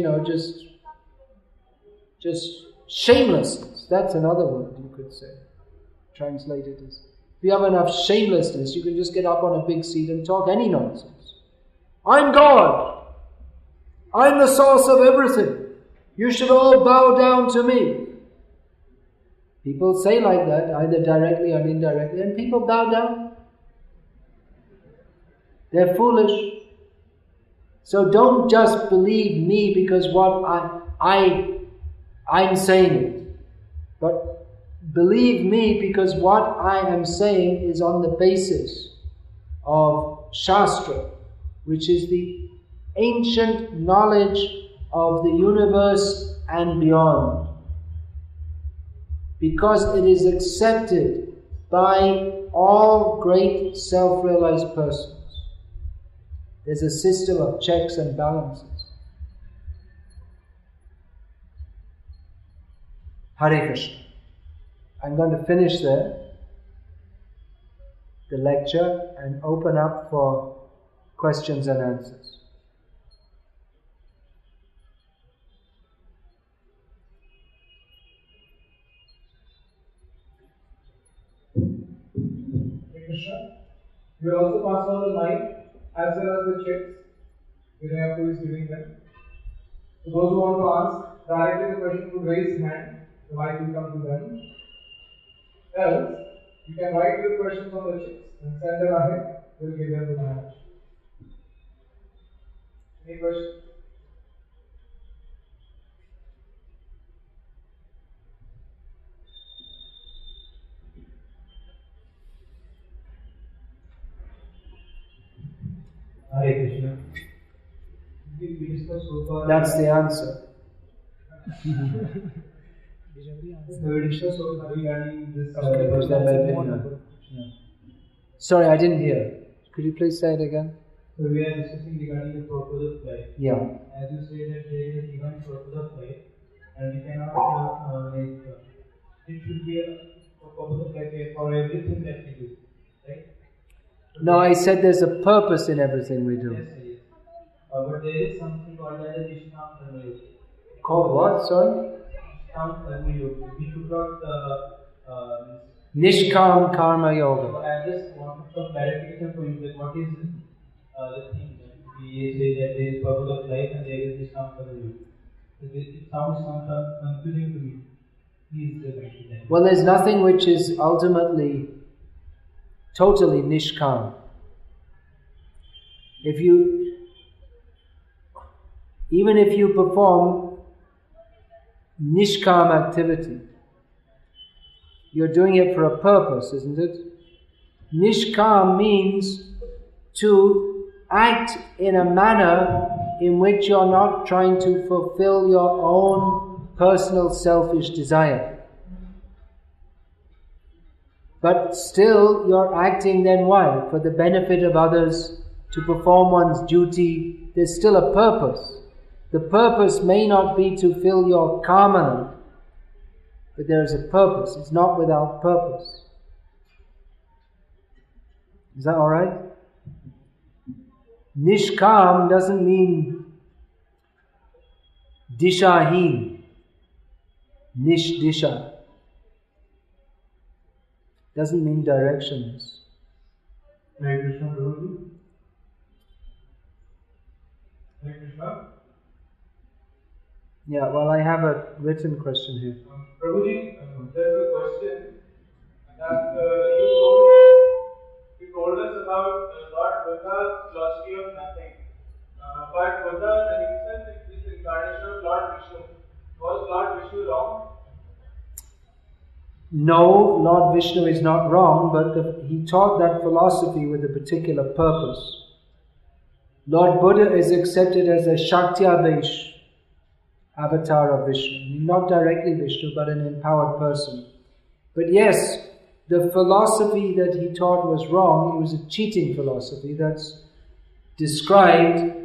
just shamelessness. That's another word you could say, translated as. If you have enough shamelessness, you can just get up on a big seat and talk any nonsense. I'm God. I'm the source of everything. You should all bow down to me. People say like that, either directly or indirectly, and people bow down. They're foolish. So don't just believe me because what I'm saying it, but believe me because what I am saying is on the basis of Shastra, which is the ancient knowledge of the universe and beyond. Because it is accepted by all great self-realized persons. There's a system of checks and balances. Hare Krishna. I'm going to finish there, the lecture, and open up for questions and answers.
Krishna, we will also pass on the mic as well as the checks. We don't have who is giving them. So those who want to ask directly the question will raise hand. The mic will come to them. Else, you can write your questions on the checks and send them ahead. We'll give them the manage. Any questions?
Hare Krishna. We discussed so far.
That's the answer.
We discussed so far regarding this.
Sorry, I didn't hear. Could you please say it again?
So we are discussing regarding the purpose of life.
Yeah.
As you say that there is a given purpose of life, and we cannot it should be a purpose of life for everything that we do, right?
No, I said there's a purpose in everything we do.
Yes, yes. But there is something called as a Nishkam Karma Yoga.
Called what? Sorry?
Nishkam Karma Yoga. We should not.
Nishkam Karma Yoga.
So I just wanted some clarification for you that what is the thing that we say that there is purpose of life and there is Nishkam Karma Yoga. It sounds confusing to me. Please clarify that.
Well, there's nothing which is ultimately totally nishkam. Even if you perform nishkam activity, you're doing it for a purpose, isn't it? Nishkam means to act in a manner in which you're not trying to fulfill your own personal selfish desire. But still you're acting then why? For the benefit of others, to perform one's duty. There's still a purpose. The purpose may not be to fill your karma, but there is a purpose. It's not without purpose. Is that alright? Nishkam doesn't mean dishahin. Disha doesn't mean directionless.
Hare Krishna, Prabhuji. Hare Krishna.
Yeah, well, I have a written question here.
Prabhuji, there's a question that you told us about Lord Buddha's philosophy of nothing. But Buddha himself is the incarnation of Lord Vishnu. Was Lord Vishnu wrong?
No, Lord Vishnu is not wrong, but he taught that philosophy with a particular purpose. Lord Buddha is accepted as a Shaktyavesh avatar of Vishnu. Not directly Vishnu, but an empowered person. But yes, the philosophy that he taught was wrong. It was a cheating philosophy that's described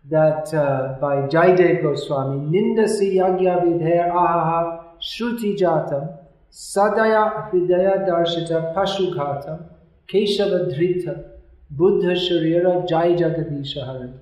that by Jaidev Goswami. Nindasi yagya vidher ahaha shruti jatam sadaya hridaya darshita pashughatam keshava dhrita buddha sharira jai jagadisha haran.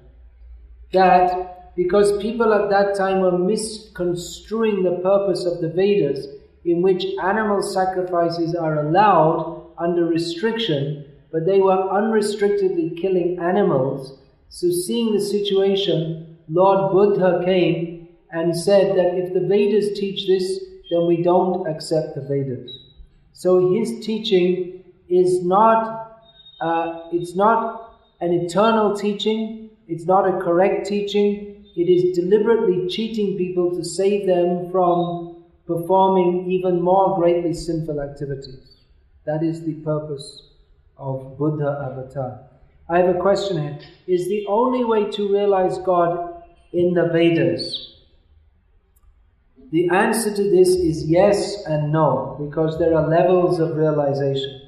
That because people at that time were misconstruing the purpose of the Vedas, in which animal sacrifices are allowed under restriction, but they were unrestrictedly killing animals. So seeing the situation, Lord Buddha came and said that if the Vedas teach this, then we don't accept the Vedas. So his teaching is not, it's not an eternal teaching, it's not a correct teaching, it is deliberately cheating people to save them from performing even more greatly sinful activities. That is the purpose of Buddha avatar. I have a question here. Is the only way to realize God in the Vedas? The answer to this is yes and no, because there are levels of realization.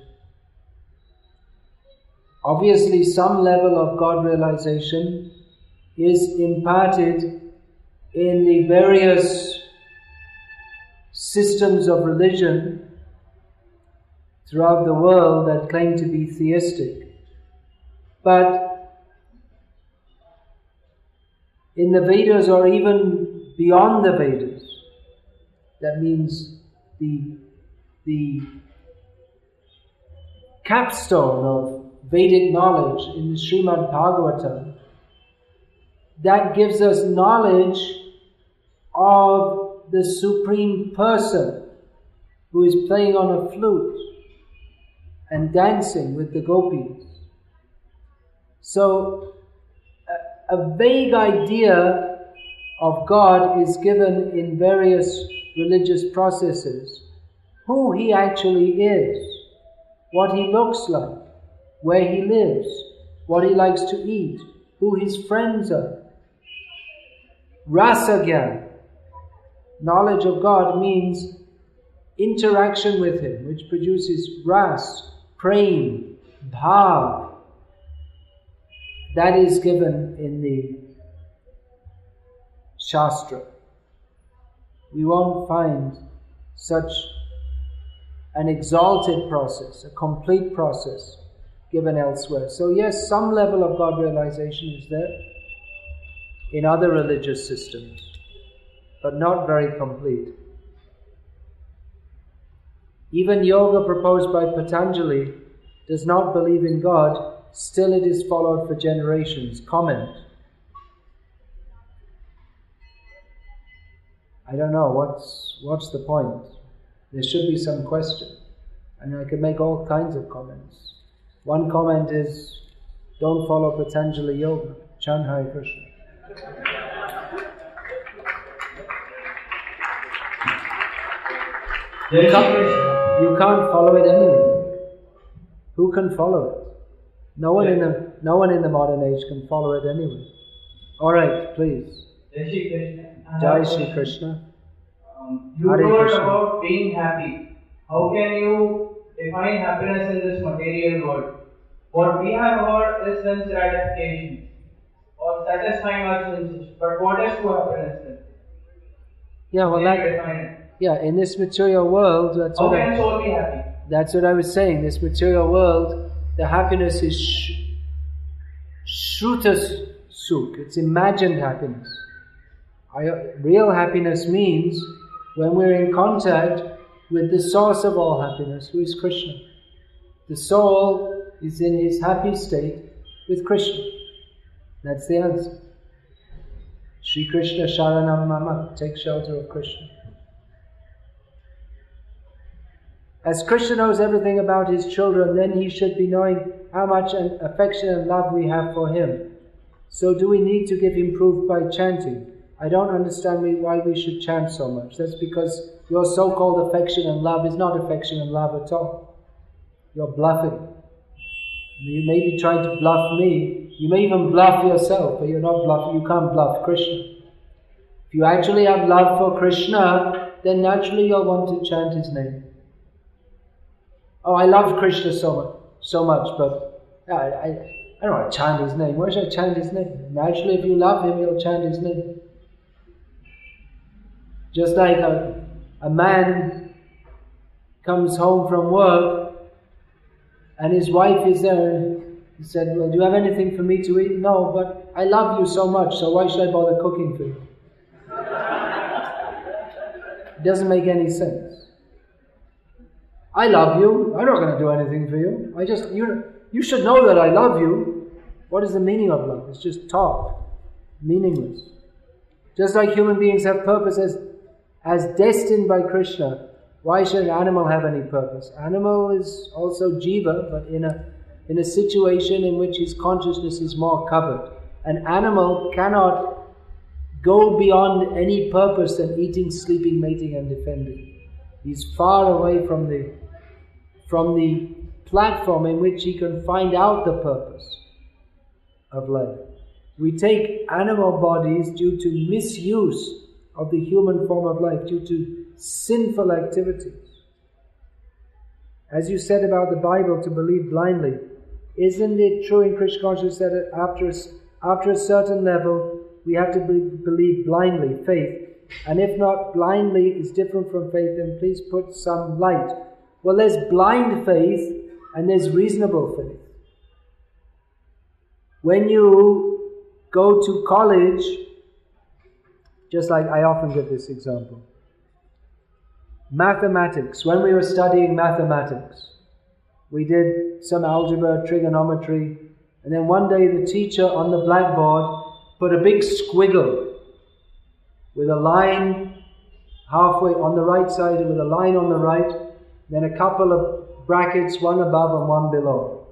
Obviously, some level of God realization is imparted in the various systems of religion throughout the world that claim to be theistic. But in the Vedas, or even beyond the Vedas, that means the capstone of Vedic knowledge in the Srimad Bhagavatam, that gives us knowledge of the Supreme Person who is playing on a flute and dancing with the gopis. So, a vague idea of God is given in various religious processes. Who He actually is, what He looks like, where He lives, what He likes to eat, who His friends are. Rasagyan, knowledge of God, means interaction with Him, which produces ras, prem, bhav. That is given in the Shastra. We won't find such an exalted process, a complete process given elsewhere. So yes, some level of God realization is there in other religious systems, but not very complete. Even yoga proposed by Patanjali does not believe in God, still it is followed for generations. Comment. I don't know, what's the point? There should be some question. And I could make all kinds of comments. One comment is, don't follow Patanjali Yoga. Chant Hare Krishna. You can't follow it anyway. Who can follow it? No one No one in the modern age can follow it anyway. Alright, please.
Jai Shri Krishna.
Jai Shri Krishna.
You
Hare
told
Krishna.
about being happy. How can you define happiness in this material world? What we have heard is sense gratification or satisfying our senses. But what is true happiness then?
Yeah, well,
Can you define it?
yeah, in this material world,
How can soul be happy?
that's what I was saying. This material world, the happiness is shrutas sukh. It's imagined happiness. Real happiness means when we're in contact with the source of all happiness, who is Krishna. The soul is in his happy state with Krishna. That's the answer. Shri Krishna Sharanam Mama. Take shelter of Krishna. As Krishna knows everything about his children, then he should be knowing how much affection and love we have for him. So do we need to give him proof by chanting? I don't understand why we should chant so much. That's because your so-called affection and love is not affection and love at all. You're bluffing. You may be trying to bluff me. You may even bluff yourself, but you're not bluffing. You can't bluff Krishna. If you actually have love for Krishna, then naturally you'll want to chant his name. Oh, I love Krishna so much, but I don't want to chant his name. Why should I chant his name? Naturally, if you love him, you'll chant his name. Just like a man comes home from work and his wife is there and he said, well, do you have anything for me to eat? No, but I love you so much, so why should I bother cooking for you? It doesn't make any sense. I love you. I'm not going to do anything for you. You should know that I love you. What is the meaning of love? It's just talk. Meaningless. Just like human beings have purpose as destined by Krishna, why should an animal have any purpose? Animal is also jiva, but in a situation in which his consciousness is more covered. An animal cannot go beyond any purpose than eating, sleeping, mating and defending. He's far away from the platform in which he can find out the purpose of life. We take animal bodies due to misuse of the human form of life, due to sinful activities. As you said about the Bible, to believe blindly, isn't it true in Krishna consciousness that after a certain level we have to believe blindly, faith? And if not, blindly is different from faith, then please put some light. Well, there's blind faith and there's reasonable faith. When you go to college, just like I often give this example, mathematics, when we were studying mathematics, we did some algebra, trigonometry, and then one day the teacher on the blackboard put a big squiggle with a line halfway on the right side, with a line on the right, then a couple of brackets, one above and one below.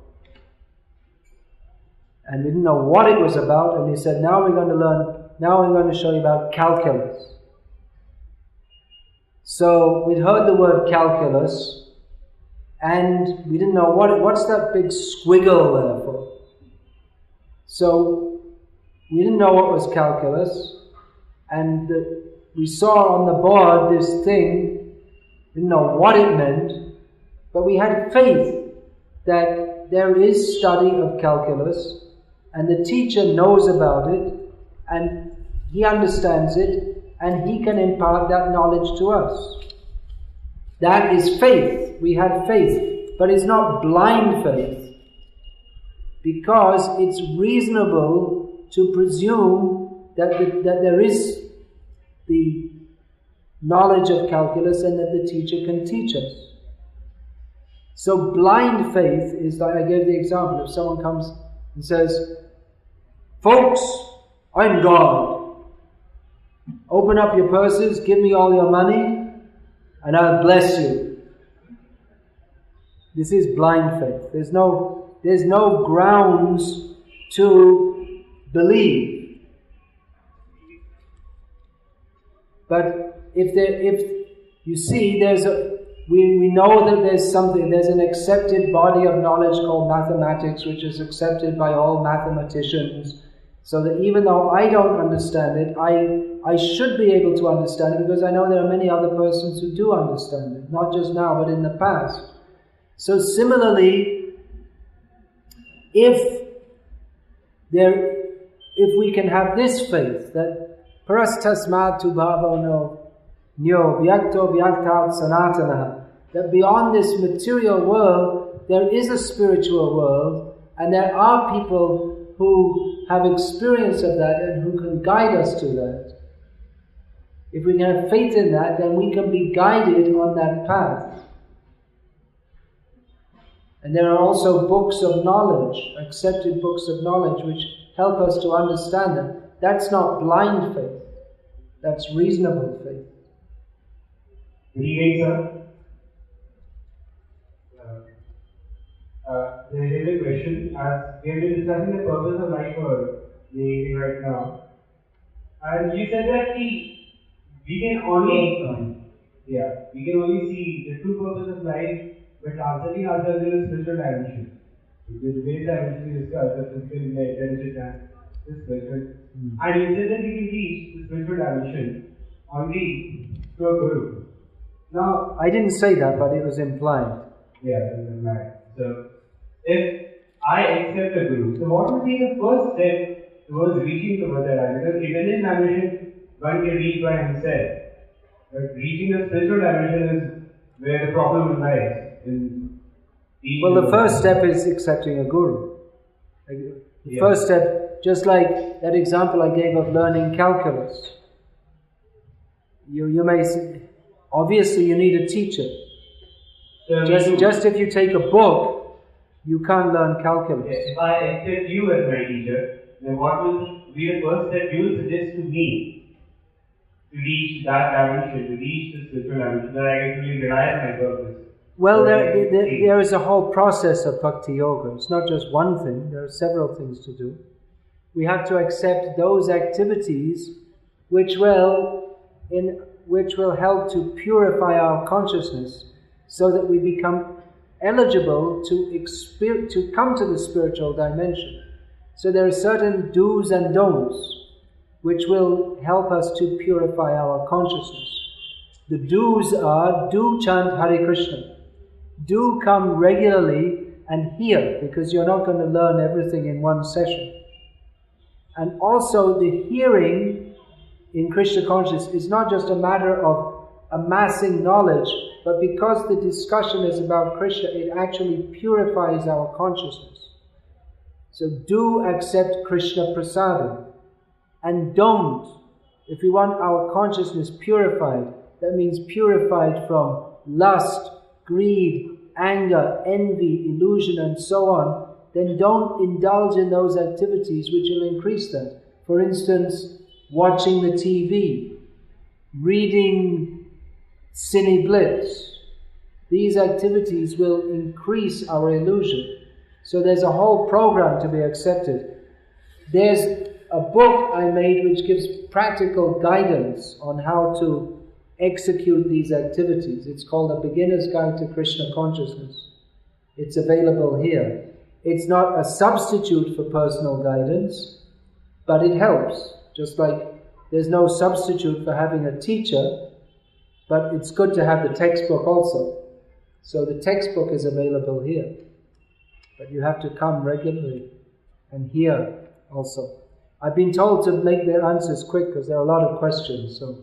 And we didn't know what it was about, and he said, now I'm going to show you about calculus. So we'd heard the word calculus, and we didn't know what's that big squiggle there for. So we didn't know what was calculus, and we saw on the board this thing, didn't know what it meant, but we had faith that there is study of calculus, and the teacher knows about it, and he understands it, and he can impart that knowledge to us. That is faith. We had faith, but it's not blind faith, because it's reasonable to presume that there is the knowledge of calculus and that the teacher can teach us. So blind faith is like I gave the example. If someone comes and says, folks, I'm God. Open up your purses, give me all your money, and I'll bless you. This is blind faith. There's no grounds to believe. But if you see, we know that there's an accepted body of knowledge called mathematics, which is accepted by all mathematicians, so that even though I don't understand it, I should be able to understand it, because I know there are many other persons who do understand it, not just now, but in the past. So similarly, if we can have this faith, that parastasmatu bhavo no nyo vyakto vyaktat sanatana, that beyond this material world, there is a spiritual world, and there are people who have experience of that and who can guide us to that. If we can have faith in that, then we can be guided on that path. And there are also books of knowledge, accepted books of knowledge, which help us to understand them. That's not blind faith. That's reasonable faith.
Good evening, sir. There is a question. As we have been discussing the purpose of life for the evening right now, and you said that we can only see the true purpose of life by translating ourselves in a spiritual dimension. The various dimensions we discussed, the physical, the intelligent, and the spiritual. And you said that we can reach the spiritual dimension only through a guru. Now,
I didn't say that, but it was implied.
Yeah, it was implied. So, if I accept a guru, so what would be the first step towards reaching towards that dimension? Because independent dimension one can reach by himself, but reaching the spiritual dimension is where the problem lies.
Well, the first step is accepting a guru. The first step, just like that example I gave of learning calculus. You may say, obviously you need a teacher. Just if you take a book, you can't learn calculus.
Yes, if I accept you as my teacher, then what will be the first step you will suggest to me to reach that dimension, to reach the spiritual dimension, that I can really realize my purpose?
Well, there is a whole process of bhakti yoga. It's not just one thing, there are several things to do. We have to accept those activities which will help to purify our consciousness, so that we become eligible to come to the spiritual dimension. So there are certain do's and don'ts which will help us to purify our consciousness. The do's are, do chant Hare Krishna. Do come regularly and hear, because you're not going to learn everything in one session. And also the hearing in Krishna consciousness is not just a matter of amassing knowledge, but because the discussion is about Krishna, it actually purifies our consciousness. So do accept Krishna prasadam. And don't. If we want our consciousness purified, that means purified from lust, greed, anger, envy, illusion, and so on, then don't indulge in those activities which will increase that. For instance, watching the TV, reading cine blips. These activities will increase our illusion. So there's a whole program to be accepted. There's a book I made which gives practical guidance on how to execute these activities. It's called A Beginner's Guide to Krishna Consciousness. It's available here. It's not a substitute for personal guidance, but it helps. Just like there's no substitute for having a teacher, but it's good to have the textbook also. So the textbook is available here. But you have to come regularly and hear also. I've been told to make the answers quick because there are a lot of questions. So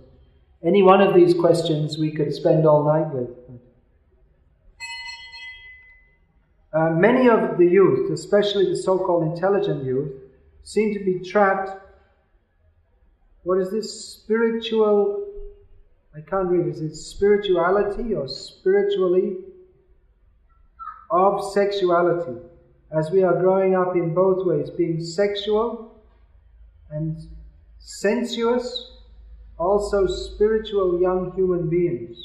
any one of these questions we could spend all night with. Many of the youth, especially the so-called intelligent youth, seem to be trapped. What is this? Spiritual, I can't read, is it spirituality or spiritually? Of sexuality. As we are growing up in both ways, being sexual and sensuous, also spiritual young human beings.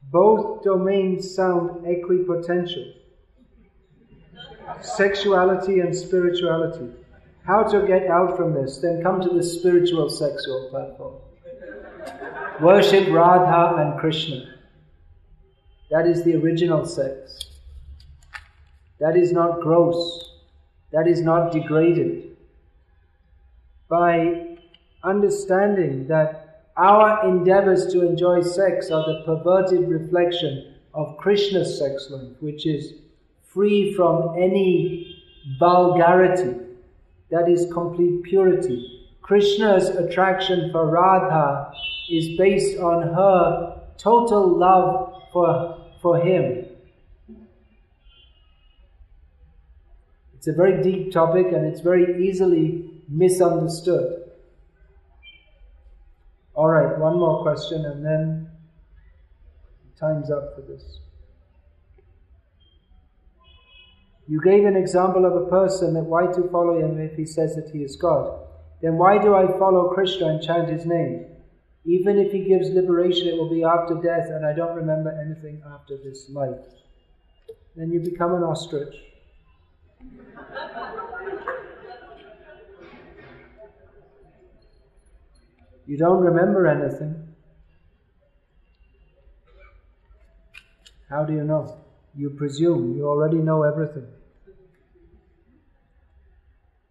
Both domains sound equipotential. Sexuality and spirituality. How to get out from this? Then come to the spiritual sexual platform. worship Radha and Krishna. That is the original sex. That is not gross. That is not degraded. By understanding that our endeavors to enjoy sex are the perverted reflection of Krishna's sex life, which is free from any vulgarity. That is complete purity. Krishna's attraction for Radha is based on her total love for him. It's a very deep topic and it's very easily misunderstood. Alright, one more question and then time's up for this. You gave an example of a person that why to follow him if he says that he is God. Then why do I follow Krishna and chant his name? Even if he gives liberation, it will be after death and I don't remember anything after this life. Then you become an ostrich. You don't remember anything. How do you know? You presume. You already know everything.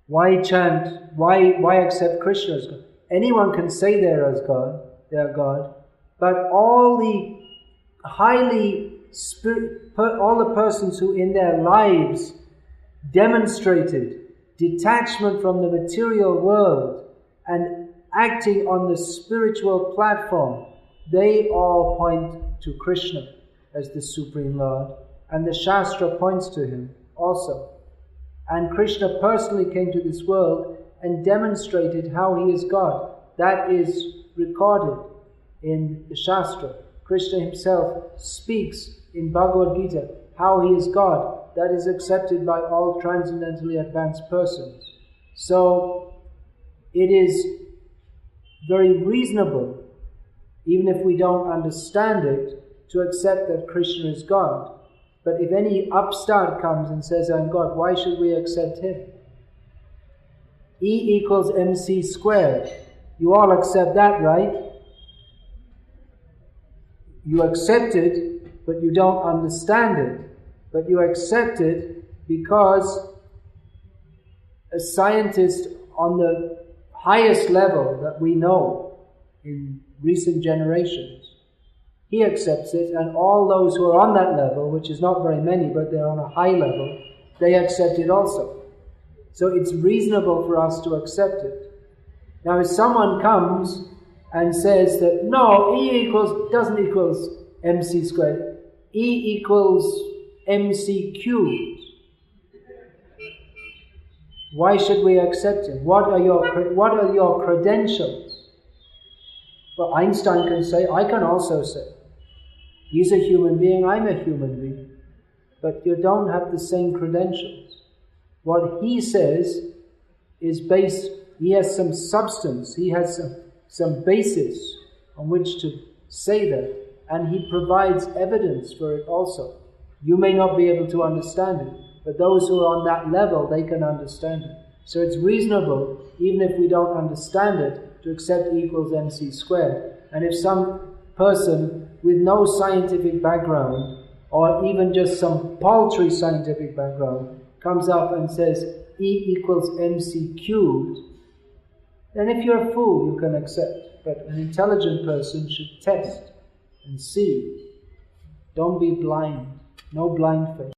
Why chant? Why accept Krishna as God? Anyone can say they are God, but all the all the persons who in their lives demonstrated detachment from the material world and acting on the spiritual platform, they all point to Krishna as the Supreme Lord, and the Shastra points to him also. And Krishna personally came to this world and demonstrated how he is God. That is recorded in the Shastra. Krishna himself speaks in Bhagavad Gita how he is God. That is accepted by all transcendentally advanced persons. So it is very reasonable, even if we don't understand it, to accept that Krishna is God. But if any upstart comes and says, I'm God, why should we accept him? E equals mc squared. You all accept that, right? You accept it, but you don't understand it. But you accept it because a scientist on the highest level that we know in recent generations, he accepts it, and all those who are on that level, which is not very many, but they're on a high level, they accept it also. So it's reasonable for us to accept it. Now if someone comes and says that, no, E doesn't equals mc squared, E equals mc cubed, why should we accept him? What are your credentials? Well, Einstein can say, I can also say. He's a human being, I'm a human being. But you don't have the same credentials. What he says is based, he has some substance, he has some basis on which to say that, and he provides evidence for it also. You may not be able to understand it, but those who are on that level, they can understand it. So it's reasonable, even if we don't understand it, to accept E equals mc squared. And if some person with no scientific background, or even just some paltry scientific background, comes up and says E equals mc cubed, then if you're a fool, you can accept. But an intelligent person should test and see. Don't be blind. No blind faith.